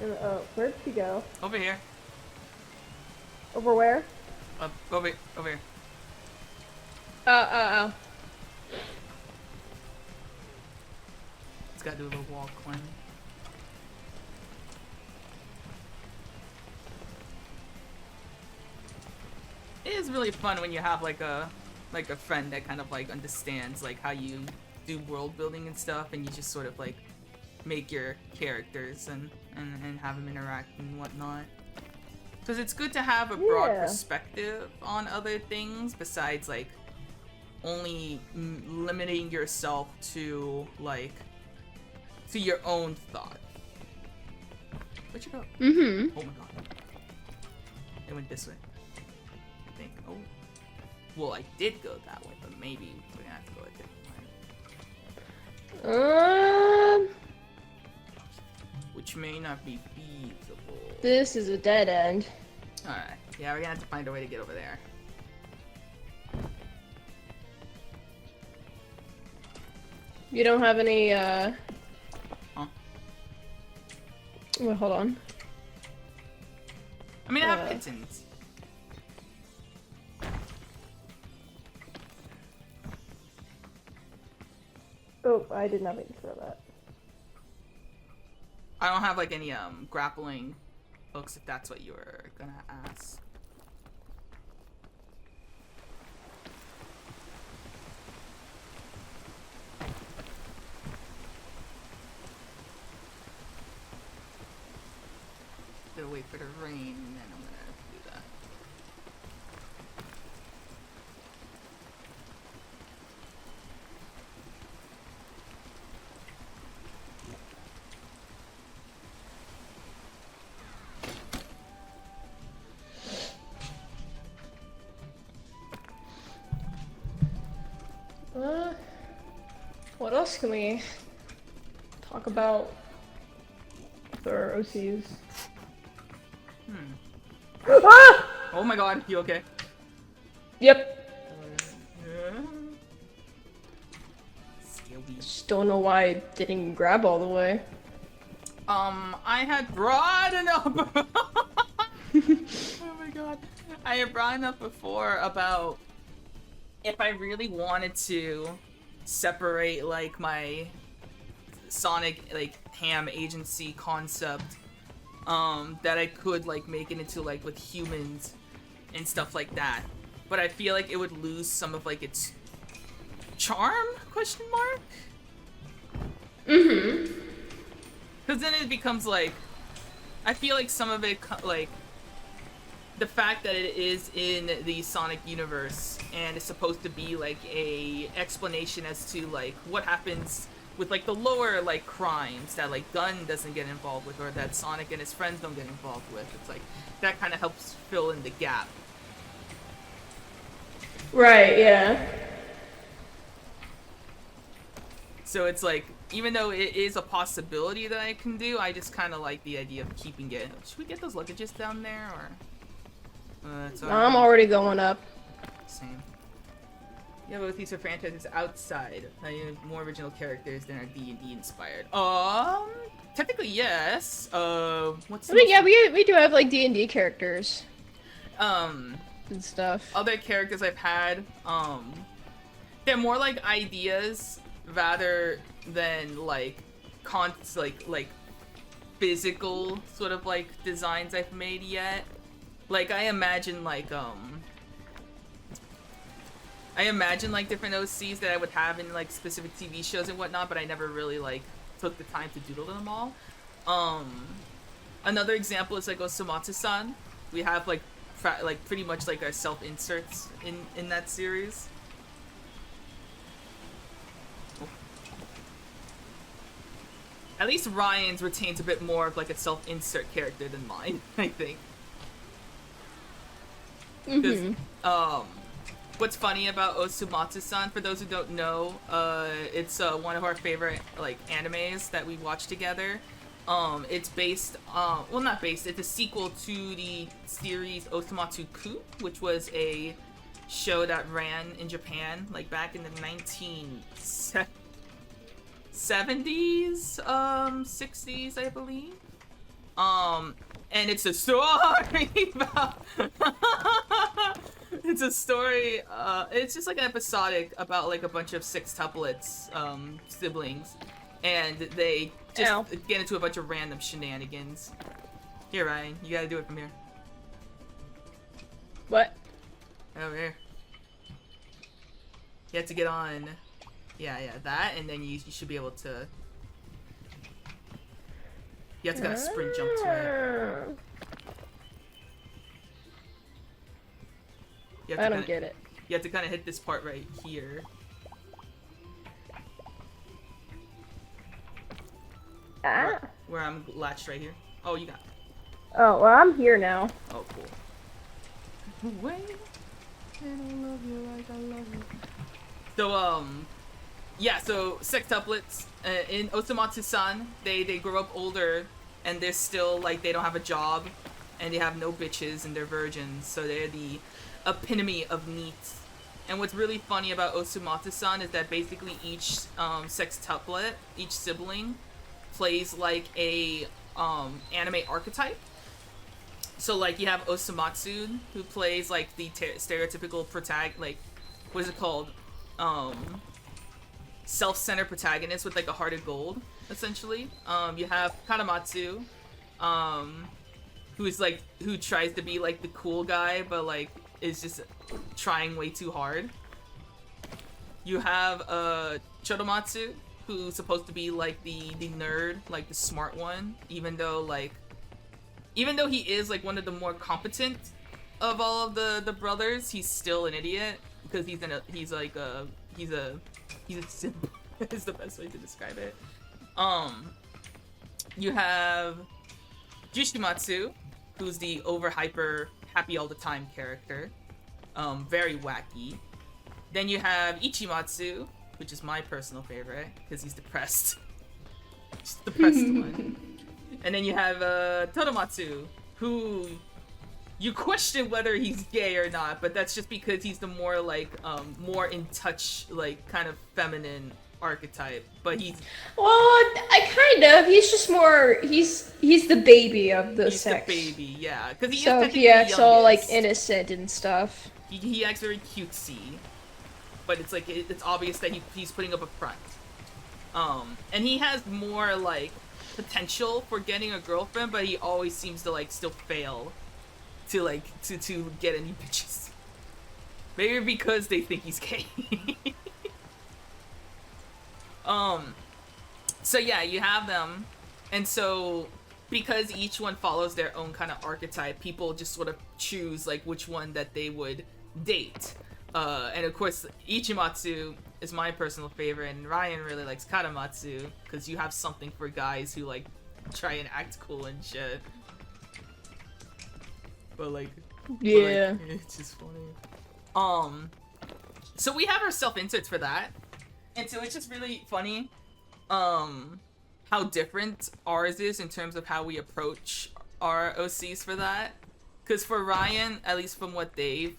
And, where'd she go? Over here. Over where? Over here. Oh. It's gotta do a little wall climb. It is really fun when you have like a friend that kind of like understands like how you do world building and stuff, and you just sort of like make your characters and have them interact and whatnot. Because it's good to have a broad perspective on other things besides like only limiting yourself to like to your own thought. Where'd you go? Mm-hmm. Oh my god. It went this way. I think. Oh. Well, I did go that way, but maybe we're gonna have to go a different way. Which may not be feasible. This is a dead end. Alright. Yeah, we're gonna have to find a way to get over there. You don't have any, Huh? Wait, hold on. I mean, I have pittons. Oh, I did not mean to throw that. I don't have like any grappling hooks if that's what you were gonna ask. Gonna wait for the rain and then I'm gonna do that. Uh, what else can we talk about for OCs? Ah! Oh my god, you okay? Yep. Scary. Just don't know why I didn't grab all the way. I had brought it up. Oh my god. I had brought it up before about if I really wanted to separate like my Sonic like ham agency concept, that I could like make it into like with humans and stuff like that. But I feel like it would lose some of like its charm? Question mark? Mm-hmm. Because then it becomes like, I feel like some of it, like, the fact that it is in the Sonic universe and it's supposed to be like a explanation as to like what happens with like the lower like crimes that like Gun doesn't get involved with or that Sonic and his friends don't get involved with. It's like, that kind of helps fill in the gap. Right, yeah. So it's like, even though it is a possibility that I can do, I just kind of like the idea of keeping it. Should we get those luggages down there, or? I'm already going up. Same. Yeah, but with these franchises outside, more original characters than are D&D inspired. Technically yes. What's? I mean, yeah, we do have like D&D characters. And Stuff. Other characters I've had, they're more like ideas rather than like like physical sort of like designs I've made yet. Like I imagine like different OCs that I would have in like specific TV shows and whatnot, but I never really like took the time to doodle them all. Another example is like Osamatsu-san. We have like pretty much like our self-inserts in that series. At least Ryan's retains a bit more of like a self-insert character than mine, I think. Because, what's funny about Osamatsu-san, for those who don't know, it's one of our favorite like animes that we watch together. It's based, well not based, it's a sequel to the series Osamatsu-ku, which was a show that ran in Japan, like back in the 1970s, 60s, I believe. And it's a story about it's a story, it's just like an episodic about like a bunch of sextuplets, siblings, and they just get into a bunch of random shenanigans. Here, Ryan, you gotta do it from here. What? Over here. You have to get on, yeah, that, and then you should be able to. You have to kind of sprint jump to it. I don't get it. You have to kind of hit this part right here. Ah. Where I'm latched right here. Oh, you got it. Oh, well, I'm here now. Oh, cool. Wait, and I love you like I love you. So, yeah, so sextuplets in Osamatsu-san, they grow up older and they're still like they don't have a job and they have no bitches and they're virgins, so they're the epitome of neat. And what's really funny about Osamatsu-san is that basically each sextuplet, each sibling, plays like a anime archetype. So like you have Osamatsu, who plays like the stereotypical like what is it called? Self-centered protagonist with like a heart of gold, essentially. You have Kanamatsu, who tries to be like the cool guy, but like is just trying way too hard. You have Chodomatsu, who's supposed to be like the nerd, like the smart one, even though he is like one of the more competent of all of the brothers, he's still an idiot because he's a simp is the best way to describe it. You have Jishimatsu, who's the over hyper happy all the time character, very wacky. Then you have Ichimatsu, which is my personal favorite because he's depressed. He's the depressed one. And then you have Todomatsu, who you question whether he's gay or not, but that's just because he's the more like more in touch, like kind of feminine archetype. But he's I kind of. He's just more. He's the baby of the he's sex. the baby, yeah. Because he So is technically he acts all like youngest. innocent and stuff. He acts very cutesy, but it's like it's obvious that he's putting up a front. And he has more like potential for getting a girlfriend, but he always seems to like still fail to like to get any bitches. Maybe because they think he's gay. So yeah, you have them, and so because each one follows their own kind of archetype, people just sort of choose like which one that they would date. And of course, Ichimatsu is my personal favorite, and Ryan really likes Karamatsu because you have something for guys who like try and act cool and shit. But like, Yeah. it's just funny. So we have our self-inserts for that, and so it's just really funny, how different ours is in terms of how we approach our OCs for that. Because for Ryan, at least from what they've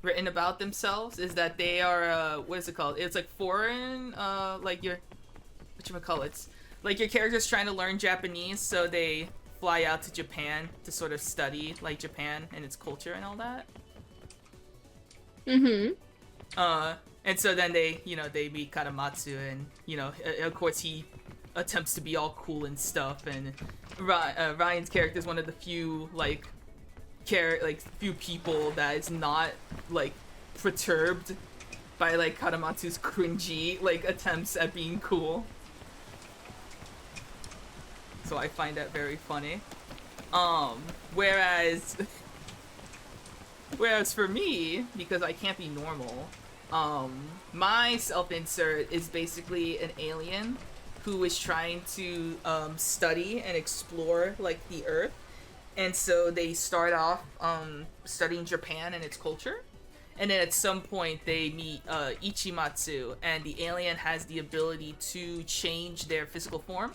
written about themselves, is that they are what is it called? It's like foreign, like your whatchamacallits, like your character's trying to learn Japanese, so they fly out to Japan to sort of study like Japan and its culture and all that. And so then they, they meet Karamatsu, and of course he attempts to be all cool and stuff, and Ryan's character is one of the few few people that is not like perturbed by like Karamatsu's cringy like attempts at being cool. So I find that very funny. Whereas for me, because I can't be normal, my self-insert is basically an alien who is trying to study and explore like the Earth, and so they start off studying Japan and its culture, and then at some point they meet Ichimatsu, and the alien has the ability to change their physical form.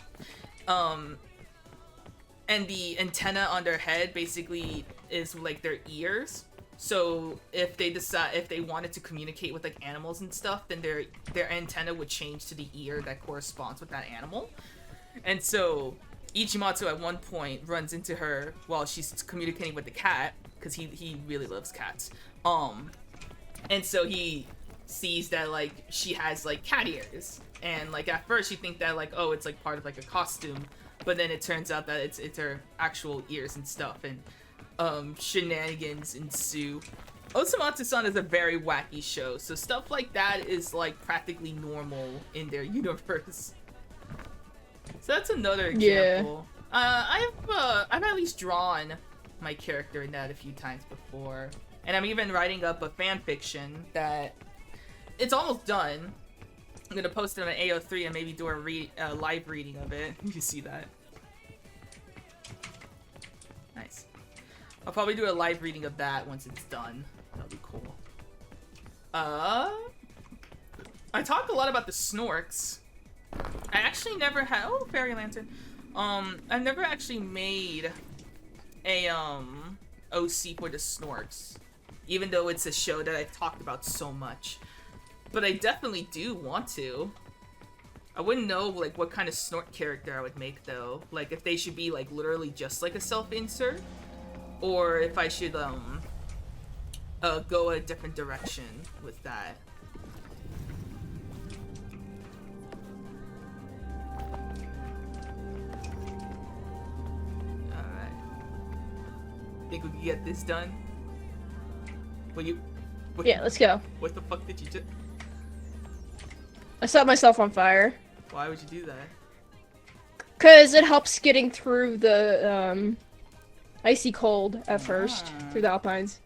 And the antenna on their head basically is like their ears. So if they wanted to communicate with like animals and stuff, then their antenna would change to the ear that corresponds with that animal. And so Ichimatsu at one point runs into her while she's communicating with the cat, because he really loves cats. And so he sees that like she has like cat ears, and like at first you think that like, oh, it's like part of like a costume, but then it turns out that it's her actual ears and stuff, and shenanigans ensue. Osamatsu-san is a very wacky show, so stuff like that is like practically normal in their universe. So that's another example. Yeah. I've at least drawn my character in that a few times before, and I'm even writing up a fan fiction that it's almost done. I'm gonna post it on AO3 and maybe do a live reading of it. You see that? Nice. I'll probably do a live reading of that once it's done. That'll be cool. I talked a lot about the Snorks. I actually never had. Oh, Fairy Lantern. I've never actually made a OC for the Snorks, even though it's a show that I've talked about so much. But I definitely do want to. I wouldn't know like what kind of Snort character I would make though. Like if they should be like literally just like a self-insert, or if I should go a different direction with that. Alright. Think we can get this done? Yeah, let's go. What the fuck did you do? I set myself on fire. Why would you do that? Because it helps getting through the icy cold at first, through the Alpines.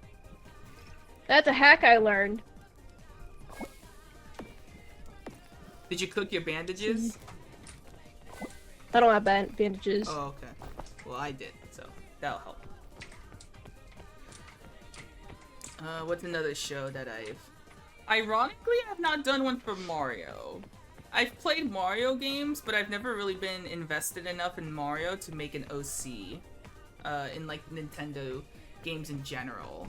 That's a hack I learned. Did you cook your bandages? I don't have bandages. Oh, okay. Well, I did, so that'll help. What's another show that I've Ironically, I've not done one for Mario. I've played Mario games, but I've never really been invested enough in Mario to make an OC. In like Nintendo games in general.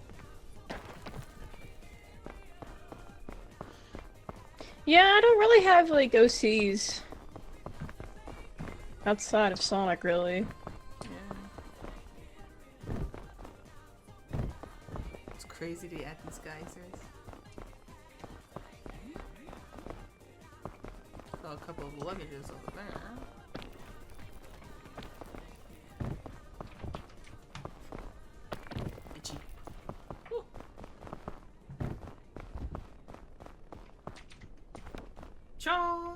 Yeah, I don't really have like OCs outside of Sonic, really. Yeah. It's crazy to add these geysers. Saw a couple of luggages over there. Itchy. Woo. Cha!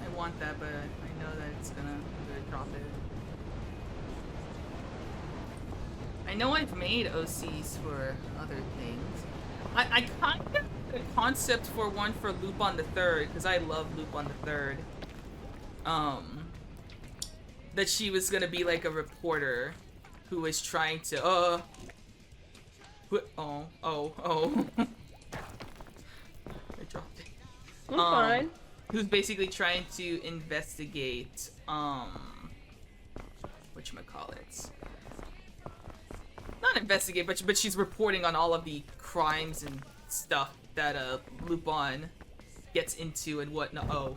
I want that, but I know that it's gonna drop it. I know I've made OCs for other things. I kind of had a concept for one for Loop on the Third, because I love Loop on the Third. That she was gonna be like a reporter who was trying to, oh. I dropped it. I'm fine. Who's basically trying to investigate, whatchamacallits. Not investigate, but she's reporting on all of the crimes and stuff that, Lupin gets into and whatnot. Oh.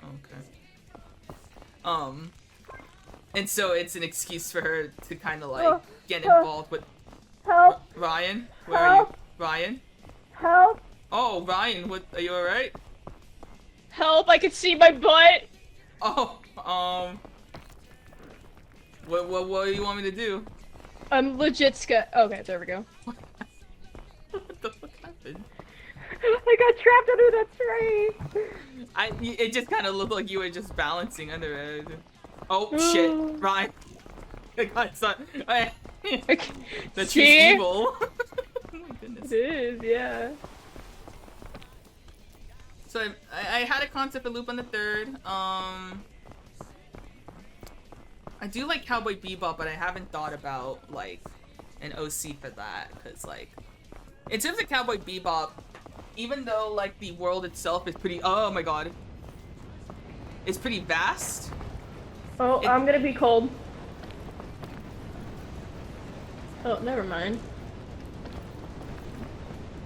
Okay. And so it's an excuse for her to kind of, like, get involved with... Help! Ryan? Where are you? Ryan? Help! Oh, Ryan, what, are you alright? Help! I can see my butt! Oh, what do you want me to do? I'm legit scared. Okay, there we go. What the fuck happened? I got trapped under that tree! It just kind of looked like you were just balancing under it. Oh, shit, Ryan. I got some... The tree's evil. Oh my goodness. It is, yeah. So I had a concept of Loop on the Third. I do like Cowboy Bebop, but I haven't thought about like an OC for that, because like in terms of Cowboy Bebop, even though like the world itself is pretty, oh my god, it's pretty vast. Oh, I'm gonna be cold. Oh, never mind.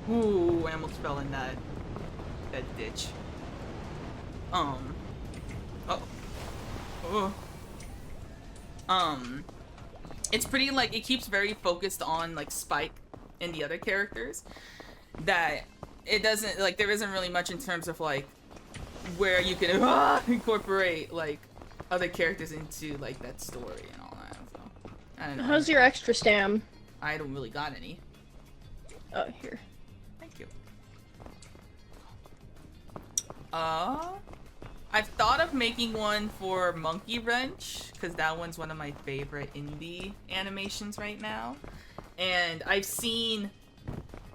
Ooh, I almost fell in that ditch. Oh. It's pretty, like, it keeps very focused on, like, Spike and the other characters. That it doesn't, like, there isn't really much in terms of, like, where you can incorporate, like, other characters into, like, that story and all that, so. I don't know. How's your extra stam? I don't really got any. Oh, here. Thank you. I've thought of making one for Monkey Wrench, because that one's one of my favorite indie animations right now. And I've seen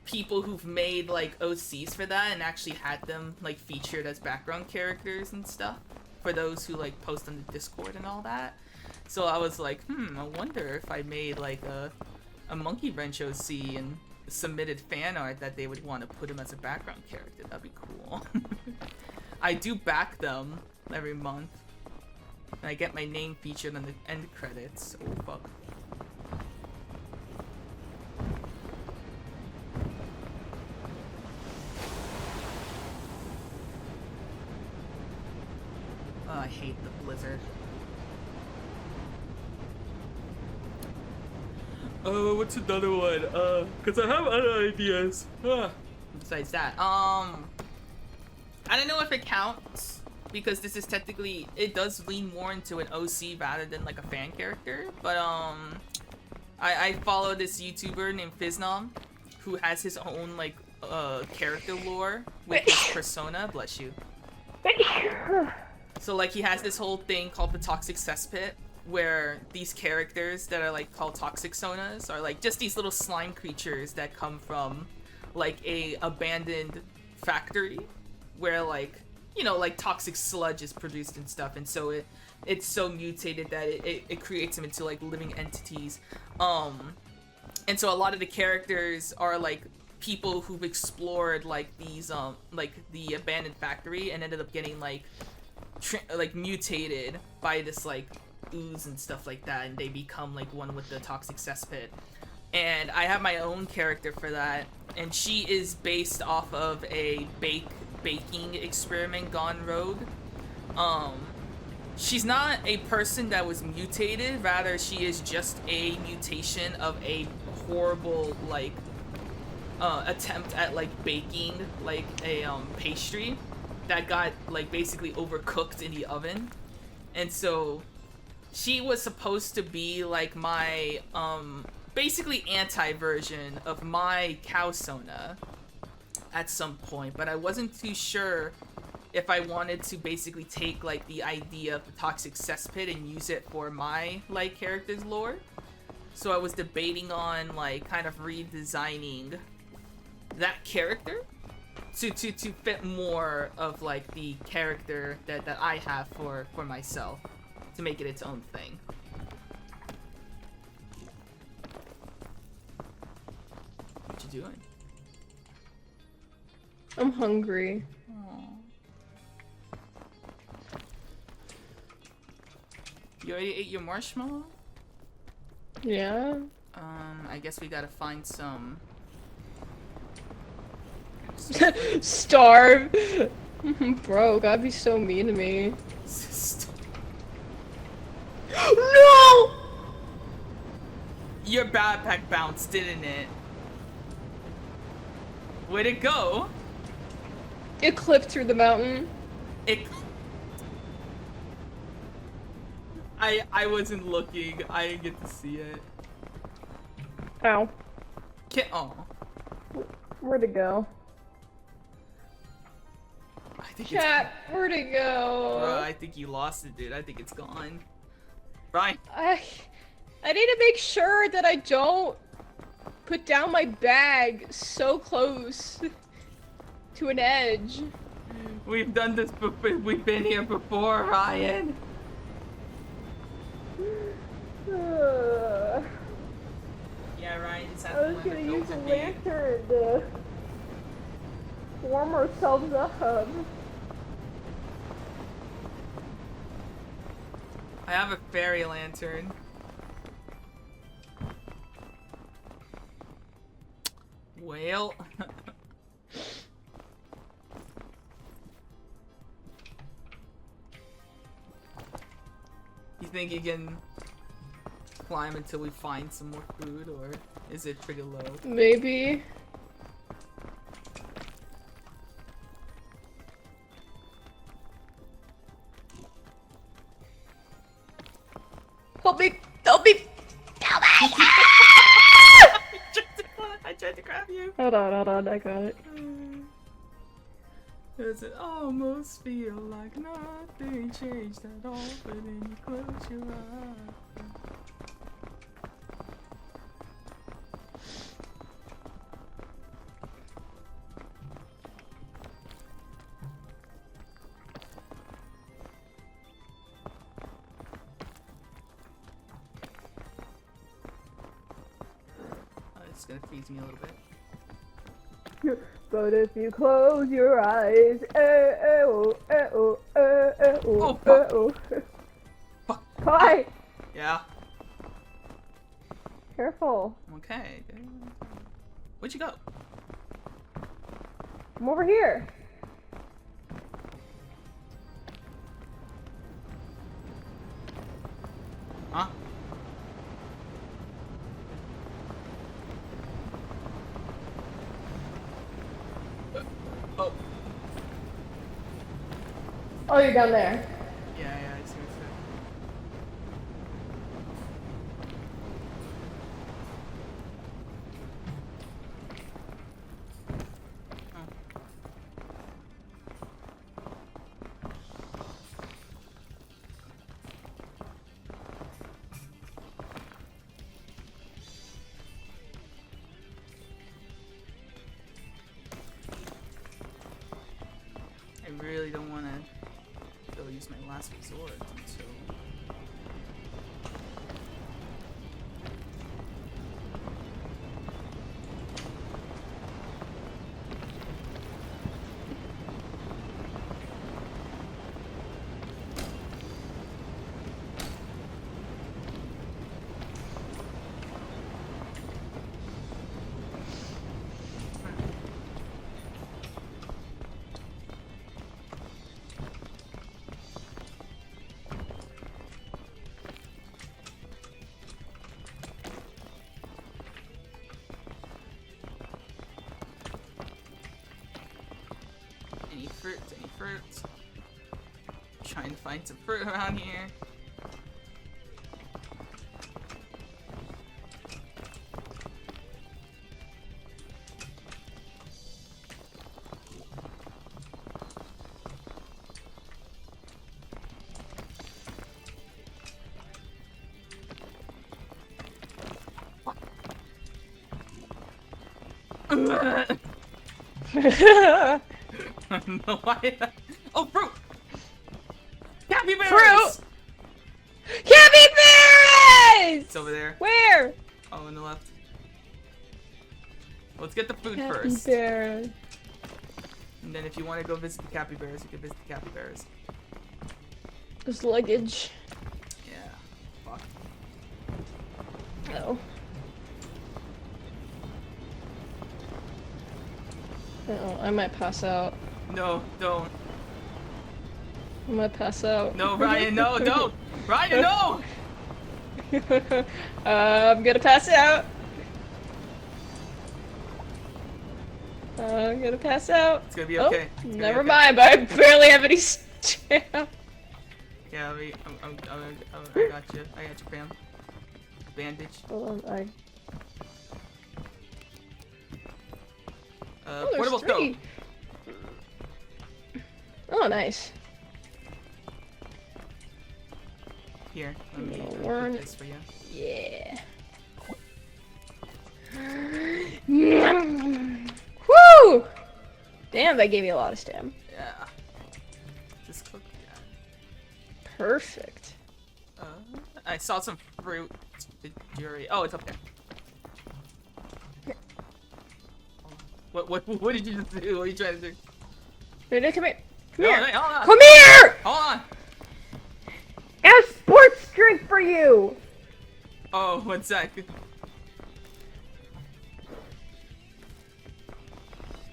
people who've made, like, OCs for that and actually had them, like, featured as background characters and stuff for those who, like, post on the Discord and all that. So I was like, I wonder if I made, like, a Monkey Wrench OC and submitted fan art that they would want to put him as a background character. That'd be cool. I do back them every month. And I get my name featured on the end credits. Oh, fuck. Oh, I hate the blizzard. Oh, what's another one? Cause I have other ideas. Besides that, I don't know if it counts because this is technically, it does lean more into an OC rather than like a fan character. But I follow this YouTuber named Fiznom who has his own like character lore with his persona. Bless you. So like he has this whole thing called the Toxic Cesspit, where these characters that are like called toxic sonas are like just these little slime creatures that come from like a abandoned factory where like, you know, like toxic sludge is produced and stuff, and so it's so mutated that it creates them into like living entities. And so a lot of the characters are like people who've explored like these like the abandoned factory and ended up getting like mutated by this like ooze and stuff like that, and they become like one with the toxic cesspit. And I have my own character for that, and she is based off of a baking experiment gone rogue. She's not a person that was mutated, rather she is just a mutation of a horrible like attempt at like baking like a pastry that got like basically overcooked in the oven. And so she was supposed to be like my basically anti-version of my cow sona at some point, but I wasn't too sure if I wanted to basically take like the idea of the toxic cesspit and use it for my like character's lore. So I was debating on like kind of redesigning that character to fit more of like the character that I have for myself, to make it its own thing. What you doing? I'm hungry. Aww. You already ate your marshmallow? Yeah. I guess we gotta find some. Starve. Bro, gotta be so mean to me. No! Your backpack bounced, didn't it? Where'd it go? It clipped through the mountain. I wasn't looking. I didn't get to see it. Ow. Oh. Where'd it go? I think Chat, where'd it go? I think you lost it, dude. I think it's gone. Brian. I need to make sure that I don't put down my bag so close to an edge. We've done this before. We've been here before, Ryan. Yeah, Ryan just I has was to gonna learn to use go a for me. lantern to warm ourselves up. I have a fairy lantern. Well. You think you can climb until we find some more food, or is it pretty low? Maybe. Help me! Help me! Help me! I tried to grab you. Hold on, I got it. Does it almost feel like nothing changed at all, but then you close your eyes? It's gonna freeze me a little bit. But if you close your eyes, oh, Fuck. Hi! Yeah. Careful. Okay. Where'd you go? I'm over here. Huh? Oh. Oh, you're down there. Yeah, I see what you're really don't want to go use my last resort until... Any fruit? Trying to find some fruit around here. I don't know why. Oh, fruit! Capybaras! Fruit! Capybaras! It's over there. Where? Oh, on the left. Let's get the food first. Capybara. And then if you want to go visit the capybaras, you can visit the capybaras. There's luggage. Yeah. Fuck. Oh. Oh, I might pass out. No, don't. I might pass out. No, Ryan, no, don't! Ryan, no! I'm gonna pass out. I'm gonna pass out. It's gonna be okay. Oh, It's gonna never be okay. mind, but I barely have any stamina. Yeah, I got you. I got you, fam. Bandage. Hold on, oh, there's portable three. scope. Oh, nice. Here, let me Warren. put this for you. Yeah. Woo! Damn, that gave me a lot of stam. Yeah. Just cook that. Perfect. I saw some fruit. Jury. Oh, it's up there. What did you just do? What are you trying to do? Ready, come here. Come No, here. wait, hold on. Come here! Hold on. A sports drink for you! Oh, 1 sec.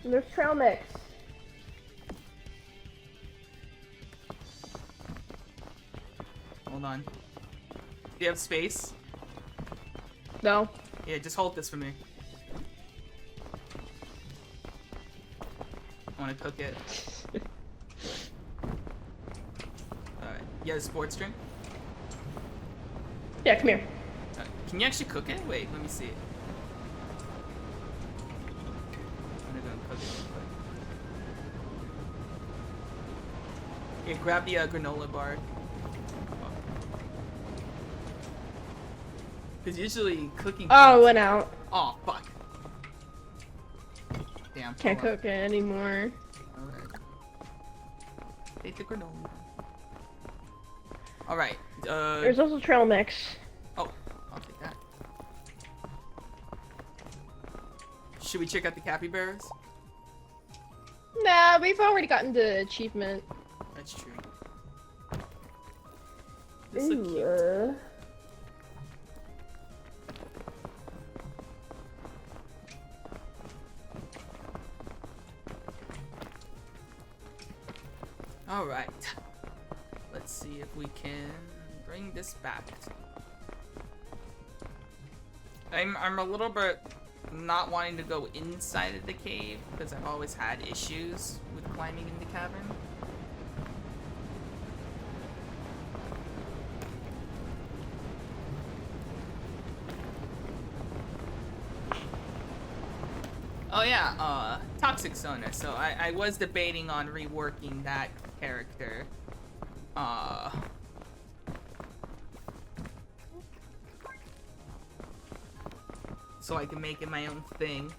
And there's trail mix. Hold on. Do you have space? No. Yeah, just hold this for me. I want to cook it. Alright. You have a sports drink? Yeah, come here. Can you actually cook it? Wait, let me see it. I'm gonna go cook it real quick. Yeah, grab the granola bar. Because usually cooking. Oh, it went out. Oh, fuck. Damn. Can't hold on. cook it anymore. Alright. Take the granola. Alright. There's also trail mix. Oh, I'll take that. Should we check out the capybaras? Nah, we've already gotten the achievement. That's true. This look cute. Ooh, Alright. Let's see if we can bring this back. I'm a little bit not wanting to go inside of the cave because I've always had issues with climbing in the cavern. Oh yeah, Toxic Sona. So I was debating on reworking that character. So I can make it my own thing.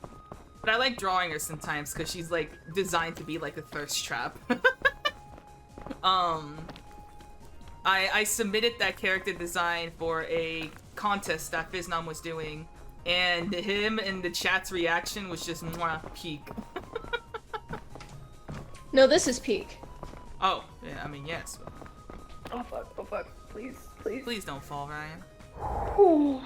But I like drawing her sometimes because she's like designed to be like a thirst trap. I submitted that character design for a contest that Fiznom was doing, and him and the chat's reaction was just mwah, peak. No, this is peak. Oh, yeah, I mean, yes. Oh fuck, please, please. Please don't fall, Ryan. Ooh.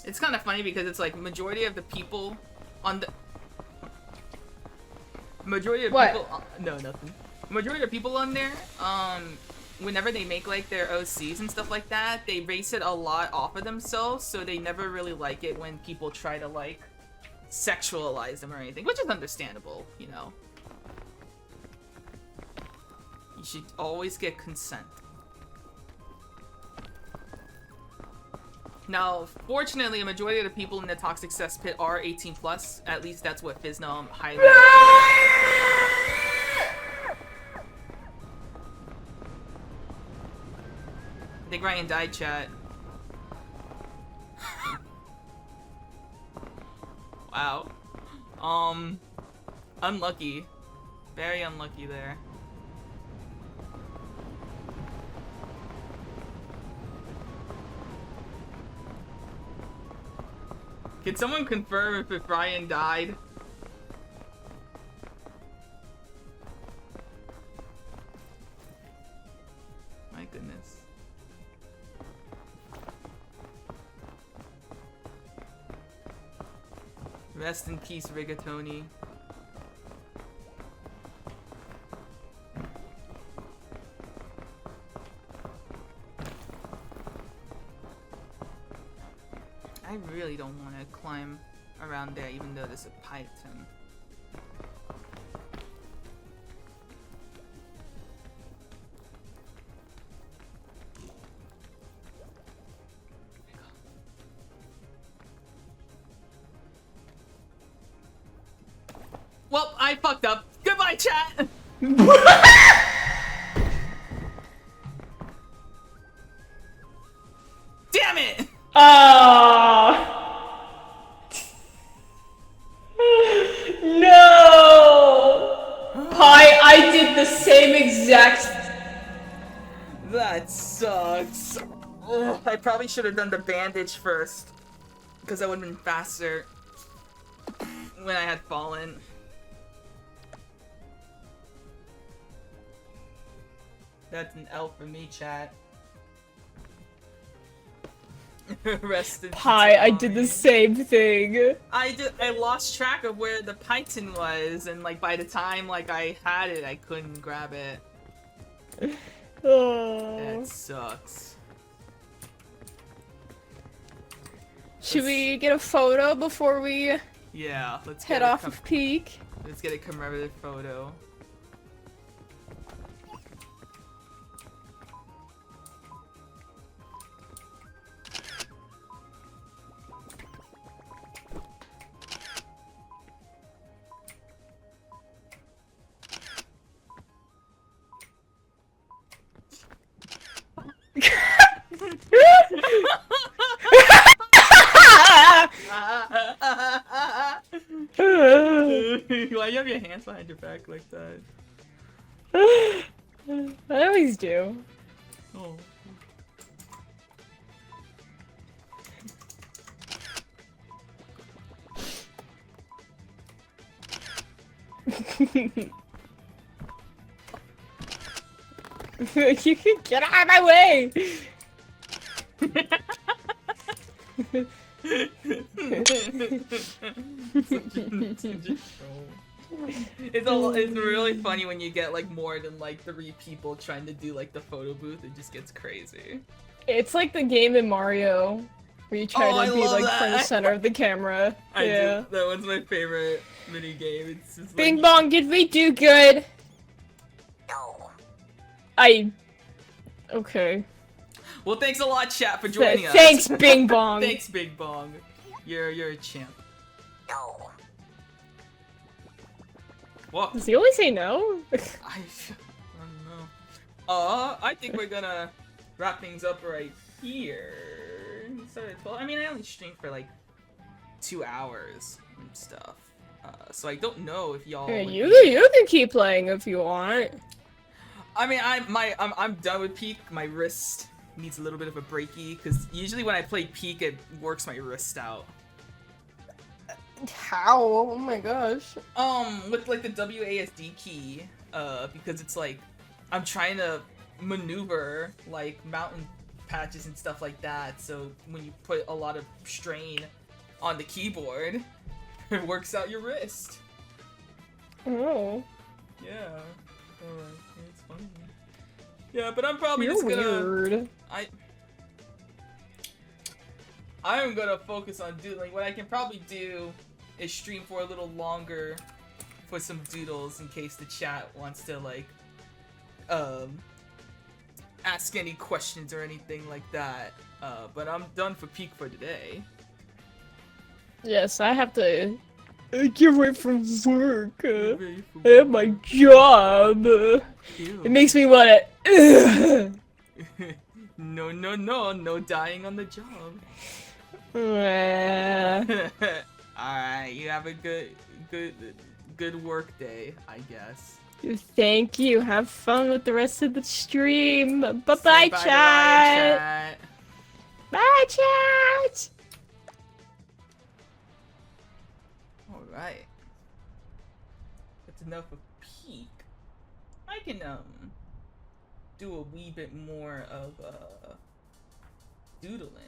It's kind of funny because it's like majority of the people on the majority of What? people no nothing. Majority of people on there, whenever they make like their OCs and stuff like that, they base it a lot off of themselves, so they never really like it when people try to like sexualize them or anything, which is understandable, you know. You should always get consent. Now, fortunately, a majority of the people in the toxic cesspit are 18 plus. At least that's what Fiznom highlighted. I think Ryan died, chat. Wow. Unlucky. Very unlucky there. Can someone confirm if Ryan died? My goodness. Rest in peace, Rigatoni. I really don't want to climb around there, even though there's a python. Well, I fucked up. Goodbye, chat! Damn it! No! Hi, I did the same exact. That sucks. Ugh, I probably should have done the bandage first, because that would have been faster when I had fallen. That's an L for me, chat. Rest in peace. Hi, I did the same thing. I lost track of where the python was, and like by the time like I had it, I couldn't grab it. Oh. That sucks. Should we get a photo before we Yeah, let's head get a off of peak? let's get a commemorative photo. Why you have your hands behind your back like that? I always do. Oh. You can get out of my way! It's really funny when you get like more than like 3 people trying to do like the photo booth. It just gets crazy. It's like the game in Mario where you try to be like front and center of the camera. I Yeah. do. That one's my favorite mini game. It's just Bing like, bong, did we do good? No. Okay. well, thanks a lot, chat, for joining us. Thanks, Bing bong. Thanks, Big Bong. You're a champ. No. What? Does he always say no? I don't know. I think we're gonna wrap things up right here. started at 12. I mean, I only streamed for like 2 hours and stuff. So I don't know if y'all. Yeah, would you can keep playing if you want. I mean, I'm done with Peak. My wrist needs a little bit of a breaky because usually when I play Peak, it works my wrist out. How? Oh my gosh. With like the WASD key, because it's like I'm trying to maneuver like mountain patches and stuff like that. So when you put a lot of strain on the keyboard, it works out your wrist. Oh. Yeah. It's funny. Yeah, but I'm probably You're just gonna. weird. I'm gonna focus on doodling. What I can probably do is stream for a little longer for some doodles in case the chat wants to like ask any questions or anything like that. But I'm done for Peak for today. Yes, I have to get away from work. I have my job. It makes me wanna. No dying on the job. Alright, you have a good work day, I guess. Thank you. Have fun with the rest of the stream. Bye bye, Say bye to chat. Ryan, chat. Bye, chat. Alright. That's enough of Peak. I can do a wee bit more of doodling.